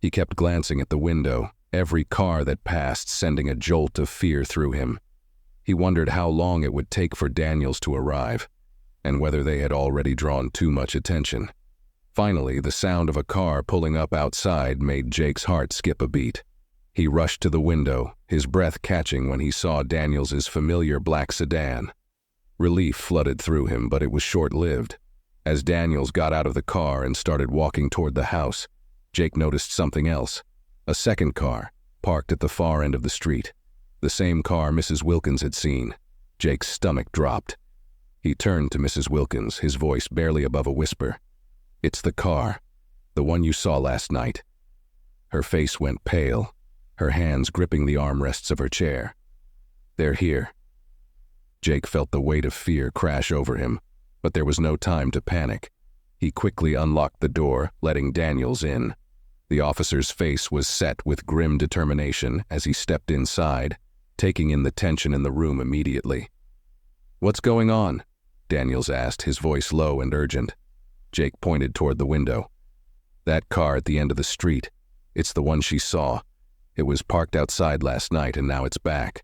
He kept glancing at the window, every car that passed sending a jolt of fear through him. He wondered how long it would take for Daniels to arrive, and whether they had already drawn too much attention. Finally, the sound of a car pulling up outside made Jake's heart skip a beat. He rushed to the window, his breath catching when he saw Daniels' familiar black sedan. Relief flooded through him, but it was short-lived. As Daniels got out of the car and started walking toward the house, Jake noticed something else. A second car, parked at the far end of the street. The same car Mrs. Wilkins had seen. Jake's stomach dropped. He turned to Mrs. Wilkins, his voice barely above a whisper. It's the car, the one you saw last night. Her face went pale, her hands gripping the armrests of her chair. They're here. Jake felt the weight of fear crash over him, but there was no time to panic. He quickly unlocked the door, letting Daniels in. The officer's face was set with grim determination as he stepped inside, taking in the tension in the room immediately. What's going on? Daniels asked, his voice low and urgent. Jake pointed toward the window. That car at the end of the street. It's the one she saw. It was parked outside last night and now it's back.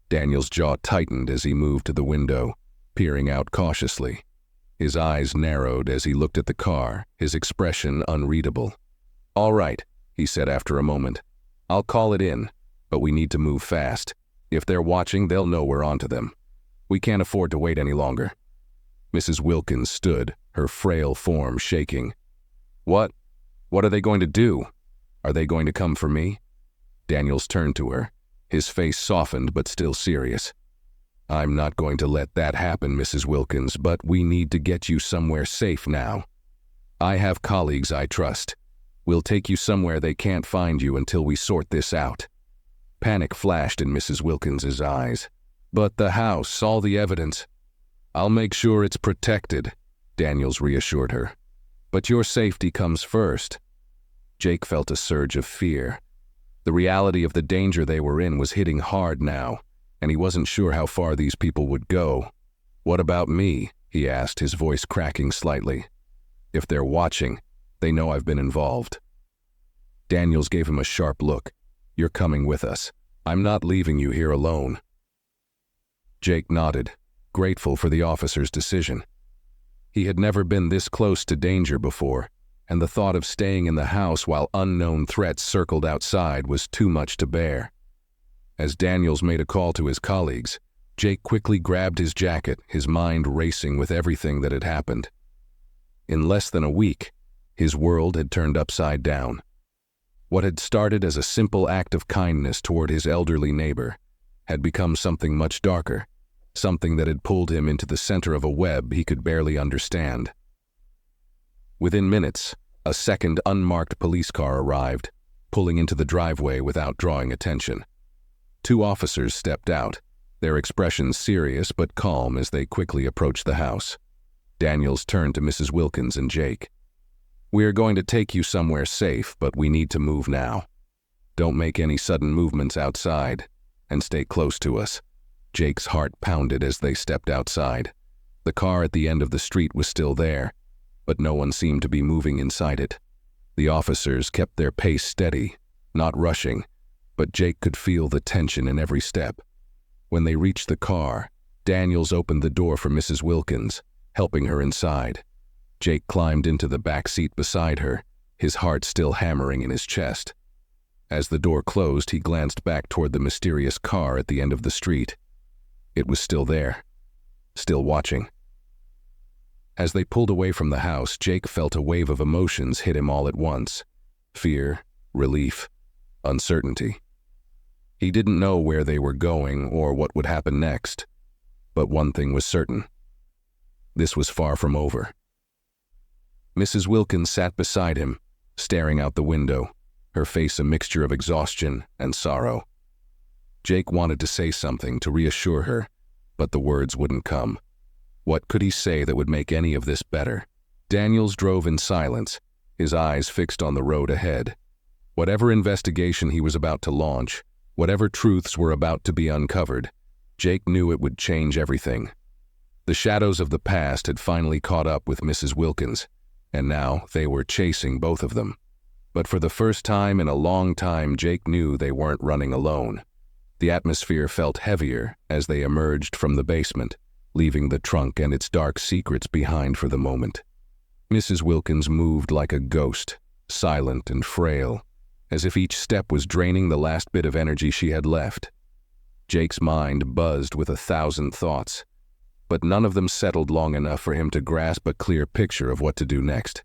Daniels' jaw tightened as he moved to the window, peering out cautiously. His eyes narrowed as he looked at the car, his expression unreadable. All right, he said after a moment. I'll call it in, but we need to move fast. If they're watching, they'll know we're onto them. We can't afford to wait any longer. Mrs. Wilkins stood, her frail form shaking. What? What are they going to do? Are they going to come for me? Daniels turned to her, his face softened but still serious. I'm not going to let that happen, Mrs. Wilkins, but we need to get you somewhere safe now. I have colleagues I trust. We'll take you somewhere they can't find you until we sort this out." Panic flashed in Mrs. Wilkins's eyes. "But the house, all the evidence." "I'll make sure it's protected," Daniels reassured her. "But your safety comes first." Jake felt a surge of fear. The reality of the danger they were in was hitting hard now, and he wasn't sure how far these people would go. "What about me?" he asked, his voice cracking slightly. "If they're watching, they know I've been involved." Daniels gave him a sharp look. "You're coming with us. I'm not leaving you here alone." Jake nodded, grateful for the officer's decision. He had never been this close to danger before, and the thought of staying in the house while unknown threats circled outside was too much to bear. As Daniels made a call to his colleagues, Jake quickly grabbed his jacket, his mind racing with everything that had happened. In less than a week, his world had turned upside down. What had started as a simple act of kindness toward his elderly neighbor had become something much darker, something that had pulled him into the center of a web he could barely understand. Within minutes, a second unmarked police car arrived, pulling into the driveway without drawing attention. 2 officers stepped out, their expressions serious but calm as they quickly approached the house. Daniels turned to Mrs. Wilkins and Jake. "We are going to take you somewhere safe, but we need to move now. Don't make any sudden movements outside, and stay close to us." Jake's heart pounded as they stepped outside. The car at the end of the street was still there, but no one seemed to be moving inside it. The officers kept their pace steady, not rushing, but Jake could feel the tension in every step. When they reached the car, Daniels opened the door for Mrs. Wilkins, helping her inside. Jake climbed into the back seat beside her, his heart still hammering in his chest. As the door closed, he glanced back toward the mysterious car at the end of the street. It was still there, still watching. As they pulled away from the house, Jake felt a wave of emotions hit him all at once. Fear, relief, uncertainty. He didn't know where they were going or what would happen next, but one thing was certain. This was far from over. Mrs. Wilkins sat beside him, staring out the window, her face a mixture of exhaustion and sorrow. Jake wanted to say something to reassure her, but the words wouldn't come. What could he say that would make any of this better? Daniels drove in silence, his eyes fixed on the road ahead. Whatever investigation he was about to launch, whatever truths were about to be uncovered, Jake knew it would change everything. The shadows of the past had finally caught up with Mrs. Wilkins, and now they were chasing both of them. But for the first time in a long time, Jake knew they weren't running alone. The atmosphere felt heavier as they emerged from the basement, leaving the trunk and its dark secrets behind for the moment. Mrs. Wilkins moved like a ghost, silent and frail, as if each step was draining the last bit of energy she had left. Jake's mind buzzed with 1,000 thoughts, but none of them settled long enough for him to grasp a clear picture of what to do next.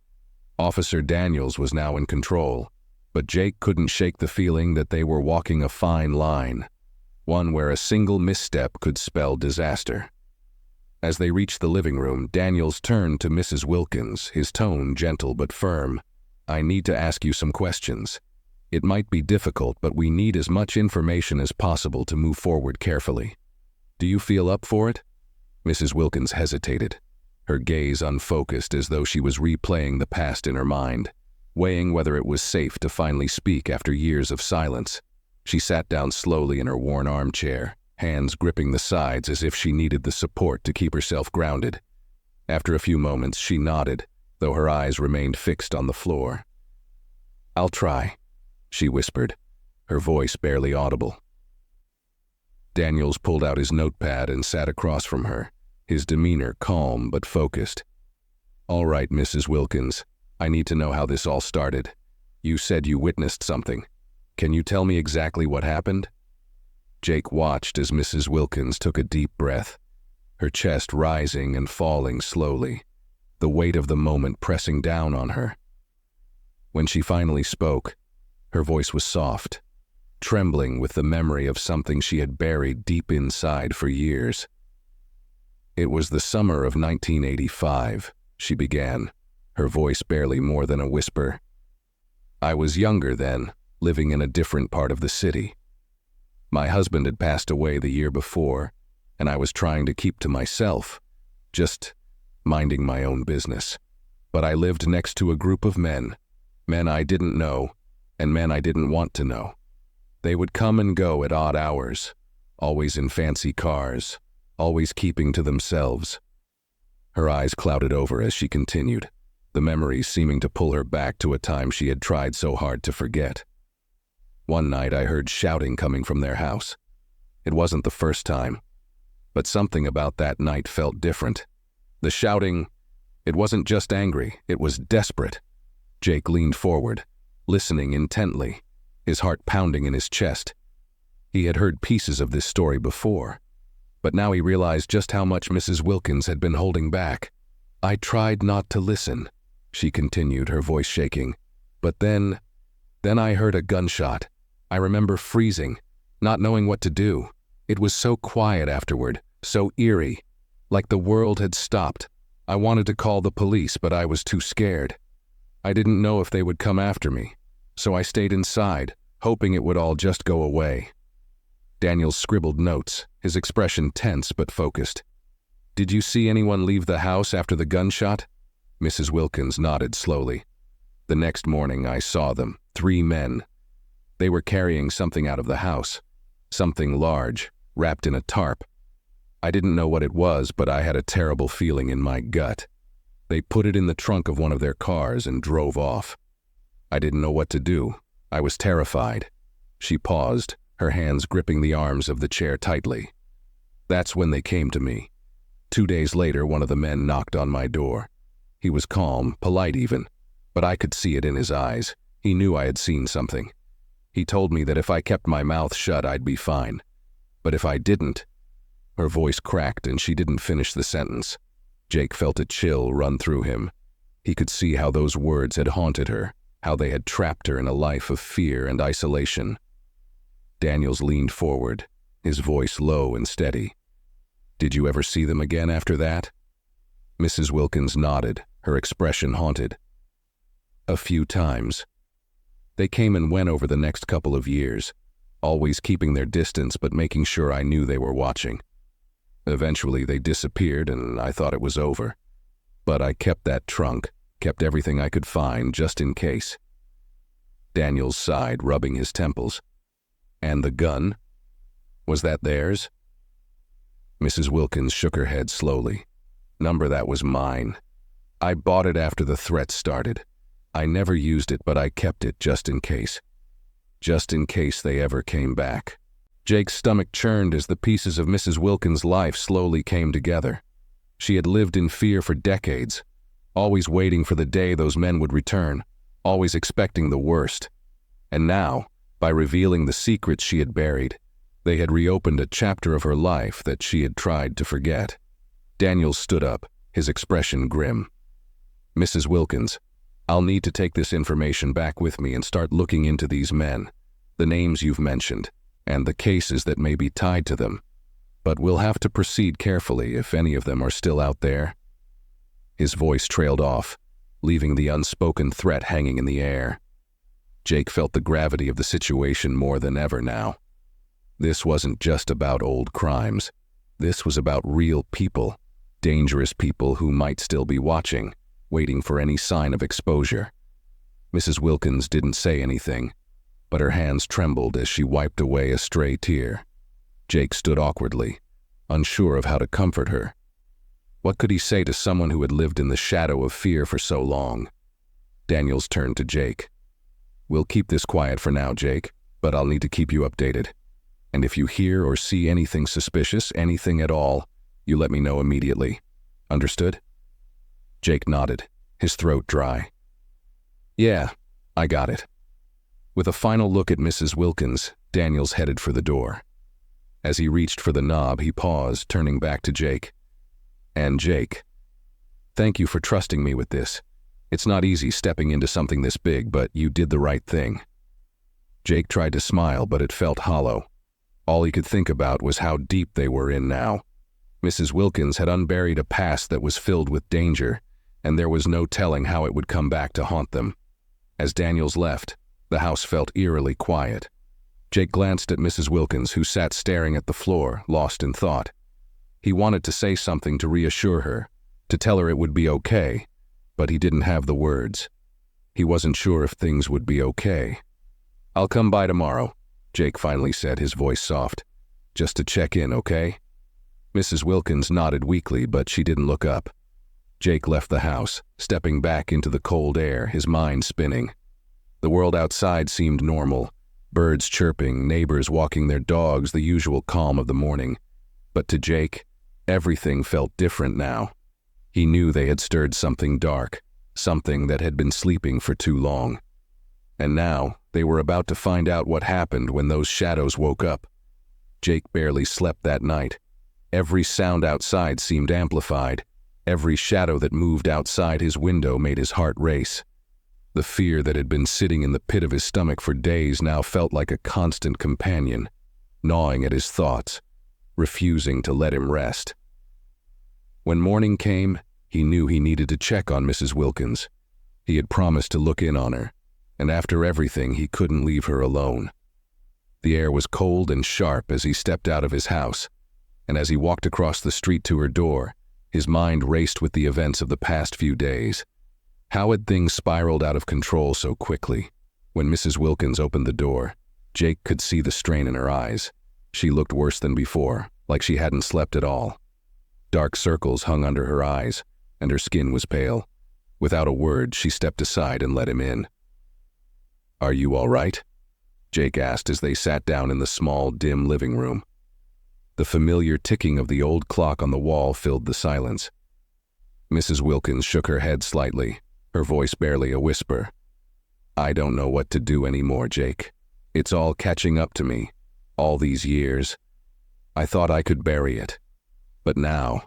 Officer Daniels was now in control, but Jake couldn't shake the feeling that they were walking a fine line, one where a single misstep could spell disaster. As they reached the living room, Daniels turned to Mrs. Wilkins, his tone gentle but firm. "I need to ask you some questions. It might be difficult, but we need as much information as possible to move forward carefully. Do you feel up for it?" Mrs. Wilkins hesitated, her gaze unfocused as though she was replaying the past in her mind, weighing whether it was safe to finally speak after years of silence. She sat down slowly in her worn armchair, hands gripping the sides as if she needed the support to keep herself grounded. After a few moments, she nodded, though her eyes remained fixed on the floor. "I'll try," she whispered, her voice barely audible. Daniels pulled out his notepad and sat across from her, his demeanor calm but focused. "All right, Mrs. Wilkins, I need to know how this all started. You said you witnessed something. Can you tell me exactly what happened?" Jake watched as Mrs. Wilkins took a deep breath, her chest rising and falling slowly, the weight of the moment pressing down on her. When she finally spoke, her voice was soft, trembling with the memory of something she had buried deep inside for years. "It was the summer of 1985, she began, her voice barely more than a whisper. "I was younger then, living in a different part of the city. My husband had passed away the year before, and I was trying to keep to myself, just minding my own business. But I lived next to a group of men I didn't know, and men I didn't want to know. They would come and go at odd hours, always in fancy cars, always keeping to themselves." Her eyes clouded over as she continued, the memories seeming to pull her back to a time she had tried so hard to forget. "One night I heard shouting coming from their house. It wasn't the first time, but something about that night felt different. The shouting, it wasn't just angry, it was desperate." Jake leaned forward, listening intently, his heart pounding in his chest. He had heard pieces of this story before, but now he realized just how much Mrs. Wilkins had been holding back. "I tried not to listen," she continued, her voice shaking. "But then I heard a gunshot. I remember freezing, not knowing what to do. It was so quiet afterward, so eerie, like the world had stopped. I wanted to call the police, but I was too scared. I didn't know if they would come after me, so I stayed inside, hoping it would all just go away." Daniel scribbled notes, his expression tense but focused. "Did you see anyone leave the house after the gunshot?" Mrs. Wilkins nodded slowly. "The next morning I saw them, 3 men. They were carrying something out of the house, something large, wrapped in a tarp. I didn't know what it was, but I had a terrible feeling in my gut. They put it in the trunk of one of their cars and drove off. I didn't know what to do. I was terrified." She paused, her hands gripping the arms of the chair tightly. "That's when they came to me. 2 days later, one of the men knocked on my door. He was calm, polite even, but I could see it in his eyes. He knew I had seen something. He told me that if I kept my mouth shut, I'd be fine. But if I didn't—" Her voice cracked and she didn't finish the sentence. Jake felt a chill run through him. He could see how those words had haunted her, how they had trapped her in a life of fear and isolation. Daniels leaned forward, his voice low and steady. "Did you ever see them again after that?" Mrs. Wilkins nodded, her expression haunted. "A few times. They came and went over the next couple of years, always keeping their distance but making sure I knew they were watching. Eventually they disappeared and I thought it was over. But I kept that trunk, kept everything I could find just in case." Daniels sighed, rubbing his temples. "And the gun? Was that theirs?" Mrs. Wilkins shook her head slowly. "Number, that was mine. I bought it after the threats started. I never used it, but I kept it just in case. Just in case they ever came back." Jake's stomach churned as the pieces of Mrs. Wilkins' life slowly came together. She had lived in fear for decades, always waiting for the day those men would return, always expecting the worst. And now, by revealing the secrets she had buried, they had reopened a chapter of her life that she had tried to forget. Daniel stood up, his expression grim. "Mrs. Wilkins, I'll need to take this information back with me and start looking into these men, the names you've mentioned, and the cases that may be tied to them. But we'll have to proceed carefully if any of them are still out there." His voice trailed off, leaving the unspoken threat hanging in the air. Jake felt the gravity of the situation more than ever now. This wasn't just about old crimes. This was about real people, dangerous people who might still be watching, waiting for any sign of exposure. Mrs. Wilkins didn't say anything, but her hands trembled as she wiped away a stray tear. Jake stood awkwardly, unsure of how to comfort her. What could he say to someone who had lived in the shadow of fear for so long? Daniels turned to Jake. "We'll keep this quiet for now, Jake, but I'll need to keep you updated. And if you hear or see anything suspicious, anything at all, you let me know immediately. Understood?" Jake nodded, his throat dry. "Yeah, I got it." With a final look at Mrs. Wilkins, Daniels headed for the door. As he reached for the knob, he paused, turning back to Jake. "And Jake, thank you for trusting me with this. It's not easy stepping into something this big, but you did the right thing." Jake tried to smile, but it felt hollow. All he could think about was how deep they were in now. Mrs. Wilkins had unburied a past that was filled with danger, and there was no telling how it would come back to haunt them. As Daniels left, the house felt eerily quiet. Jake glanced at Mrs. Wilkins, who sat staring at the floor, lost in thought. He wanted to say something to reassure her, to tell her it would be okay, but he didn't have the words. He wasn't sure if things would be okay. "I'll come by tomorrow," Jake finally said, his voice soft. "Just to check in, okay?" Mrs. Wilkins nodded weakly, but she didn't look up. Jake left the house, stepping back into the cold air, his mind spinning. The world outside seemed normal. Birds chirping, neighbors walking their dogs, the usual calm of the morning. But to Jake, everything felt different now. He knew they had stirred something dark, something that had been sleeping for too long. And now, they were about to find out what happened when those shadows woke up. Jake barely slept that night. Every sound outside seemed amplified. Every shadow that moved outside his window made his heart race. The fear that had been sitting in the pit of his stomach for days now felt like a constant companion, gnawing at his thoughts, refusing to let him rest. When morning came, he knew he needed to check on Mrs. Wilkins. He had promised to look in on her, and after everything, he couldn't leave her alone. The air was cold and sharp as he stepped out of his house, and as he walked across the street to her door, his mind raced with the events of the past few days. How had things spiraled out of control so quickly? When Mrs. Wilkins opened the door, Jake could see the strain in her eyes. She looked worse than before, like she hadn't slept at all. Dark circles hung under her eyes, and her skin was pale. Without a word, she stepped aside and let him in. "Are you all right?" Jake asked as they sat down in the small, dim living room. The familiar ticking of the old clock on the wall filled the silence. Mrs. Wilkins shook her head slightly, her voice barely a whisper. "I don't know what to do anymore, Jake. It's all catching up to me, all these years. I thought I could bury it. But now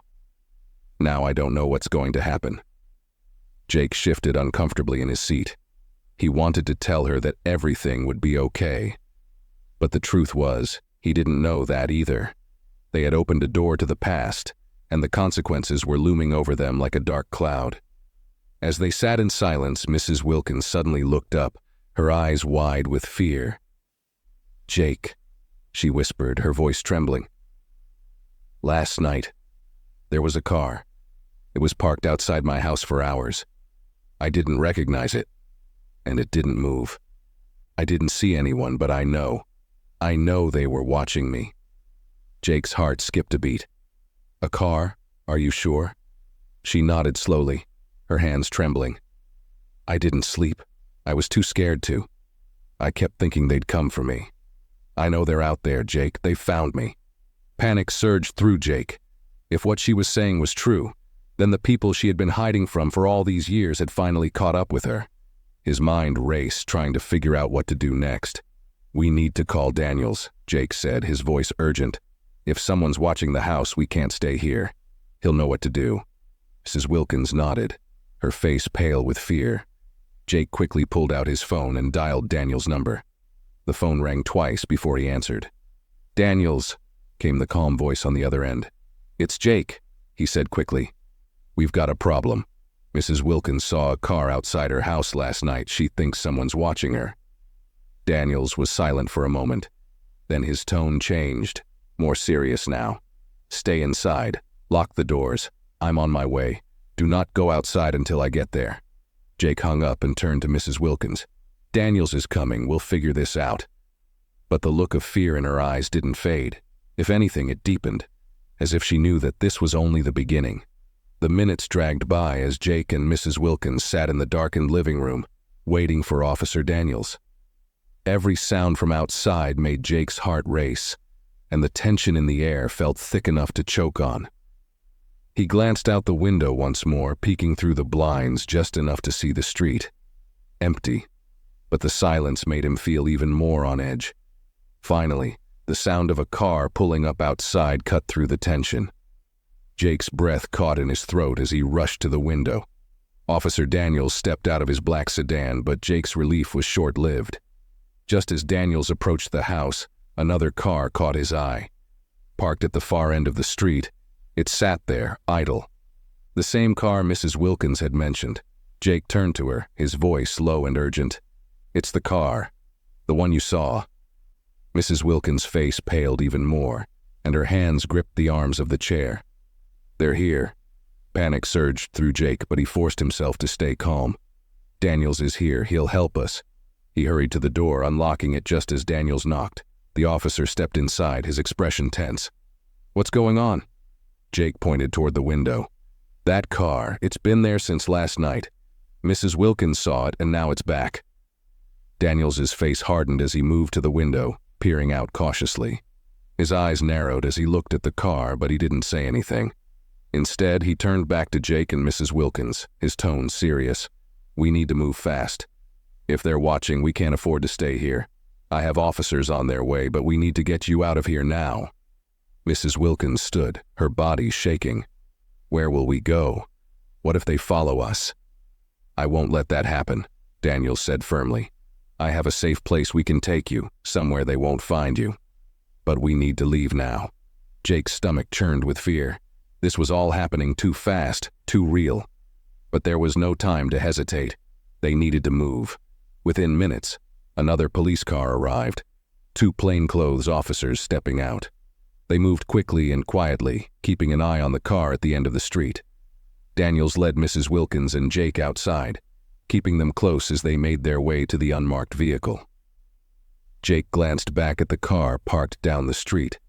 I don't know what's going to happen." Jake shifted uncomfortably in his seat. He wanted to tell her that everything would be okay. But the truth was, he didn't know that either. They had opened a door to the past, and the consequences were looming over them like a dark cloud. As they sat in silence, Mrs. Wilkins suddenly looked up, her eyes wide with fear. "Jake," she whispered, her voice trembling. "Last night, there was a car. It was parked outside my house for hours. I didn't recognize it, and it didn't move. I didn't see anyone, but I know they were watching me." Jake's heart skipped a beat. "A car? Are you sure?" She nodded slowly, her hands trembling. "I didn't sleep. I was too scared to. I kept thinking they'd come for me. I know they're out there, Jake. They found me." Panic surged through Jake. If what she was saying was true, then the people she had been hiding from for all these years had finally caught up with her. His mind raced, trying to figure out what to do next. "We need to call Daniels," Jake said, his voice urgent. "If someone's watching the house, we can't stay here. He'll know what to do." Mrs. Wilkins nodded, her face pale with fear. Jake quickly pulled out his phone and dialed Daniels' number. The phone rang twice before he answered. "Daniels," came the calm voice on the other end. "It's Jake," he said quickly. "We've got a problem. Mrs. Wilkins saw a car outside her house last night. She thinks someone's watching her." Daniels was silent for a moment. Then his tone changed, more serious now. "Stay inside. Lock the doors. I'm on my way. Do not go outside until I get there." Jake hung up and turned to Mrs. Wilkins. "Daniels is coming. We'll figure this out." But the look of fear in her eyes didn't fade. If anything, it deepened, as if she knew that this was only the beginning. The minutes dragged by as Jake and Mrs. Wilkins sat in the darkened living room, waiting for Officer Daniels. Every sound from outside made Jake's heart race, and the tension in the air felt thick enough to choke on. He glanced out the window once more, peeking through the blinds just enough to see the street. Empty, but the silence made him feel even more on edge. Finally, the sound of a car pulling up outside cut through the tension. Jake's breath caught in his throat as he rushed to the window. Officer Daniels stepped out of his black sedan, but Jake's relief was short-lived. Just as Daniels approached the house, another car caught his eye. Parked at the far end of the street, it sat there, idle. The same car Mrs. Wilkins had mentioned. Jake turned to her, his voice low and urgent. "It's the car. The one you saw." Mrs. Wilkins' face paled even more, and her hands gripped the arms of the chair. "They're here." Panic surged through Jake, but he forced himself to stay calm. "Daniels is here. He'll help us." He hurried to the door, unlocking it just as Daniels knocked. The officer stepped inside, his expression tense. "What's going on?" Jake pointed toward the window. "That car, it's been there since last night. Mrs. Wilkins saw it, and now it's back." Daniels's face hardened as he moved to the window, peering out cautiously. His eyes narrowed as he looked at the car, but he didn't say anything. Instead, he turned back to Jake and Mrs. Wilkins, his tone serious. "We need to move fast. If they're watching, we can't afford to stay here. I have officers on their way, but we need to get you out of here now." Mrs. Wilkins stood, her body shaking. "Where will we go? What if they follow us?" "I won't let that happen," Daniels said firmly. "I have a safe place we can take you, somewhere they won't find you. But we need to leave now." Jake's stomach churned with fear. This was all happening too fast, too real. But there was no time to hesitate. They needed to move. Within minutes, another police car arrived, 2 plainclothes officers stepping out. They moved quickly and quietly, keeping an eye on the car at the end of the street. Daniels led Mrs. Wilkins and Jake outside, keeping them close as they made their way to the unmarked vehicle. Jake glanced back at the car parked down the street,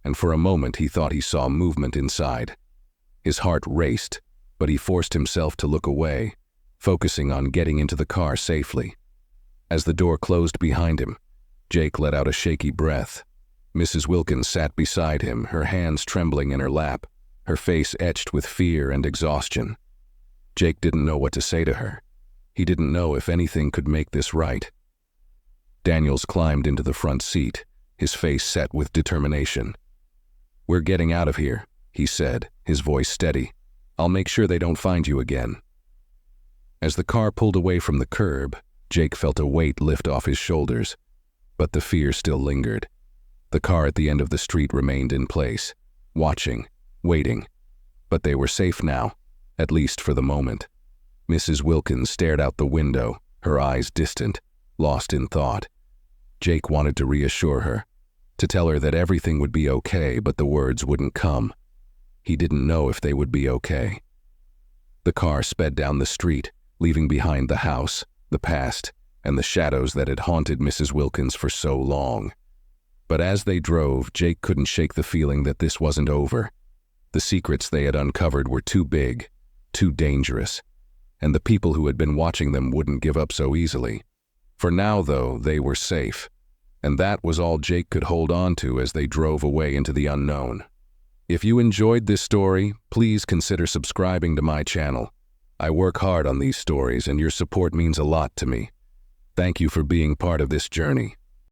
and for a moment he thought he saw movement inside. His heart raced, but he forced himself to look away, focusing on getting into the car safely. As the door closed behind him, Jake let out a shaky breath. Mrs. Wilkins sat beside him, her hands trembling in her lap, her face etched with fear and exhaustion. Jake didn't know what to say to her. He didn't know if anything could make this right. Daniels climbed into the front seat, his face set with determination. "We're getting out of here," he said, his voice steady. "I'll make sure they don't find you again." As the car pulled away from the curb, Jake felt a weight lift off his shoulders, but the fear still lingered. The car at the end of the street remained in place, watching, waiting. But they were safe now, at least for the moment. Mrs. Wilkins stared out the window, her eyes distant, lost in thought. Jake wanted to reassure her, to tell her that everything would be okay, but the words wouldn't come. He didn't know if they would be okay. The car sped down the street, leaving behind the house, the past, and the shadows that had haunted Mrs. Wilkins for so long. But as they drove, Jake couldn't shake the feeling that this wasn't over. The secrets they had uncovered were too big, too dangerous, and the people who had been watching them wouldn't give up so easily. For now, though, they were safe, and that was all Jake could hold on to as they drove away into the unknown. If you enjoyed this story, please consider subscribing to my channel. I work hard on these stories, and your support means a lot to me. Thank you for being part of this journey.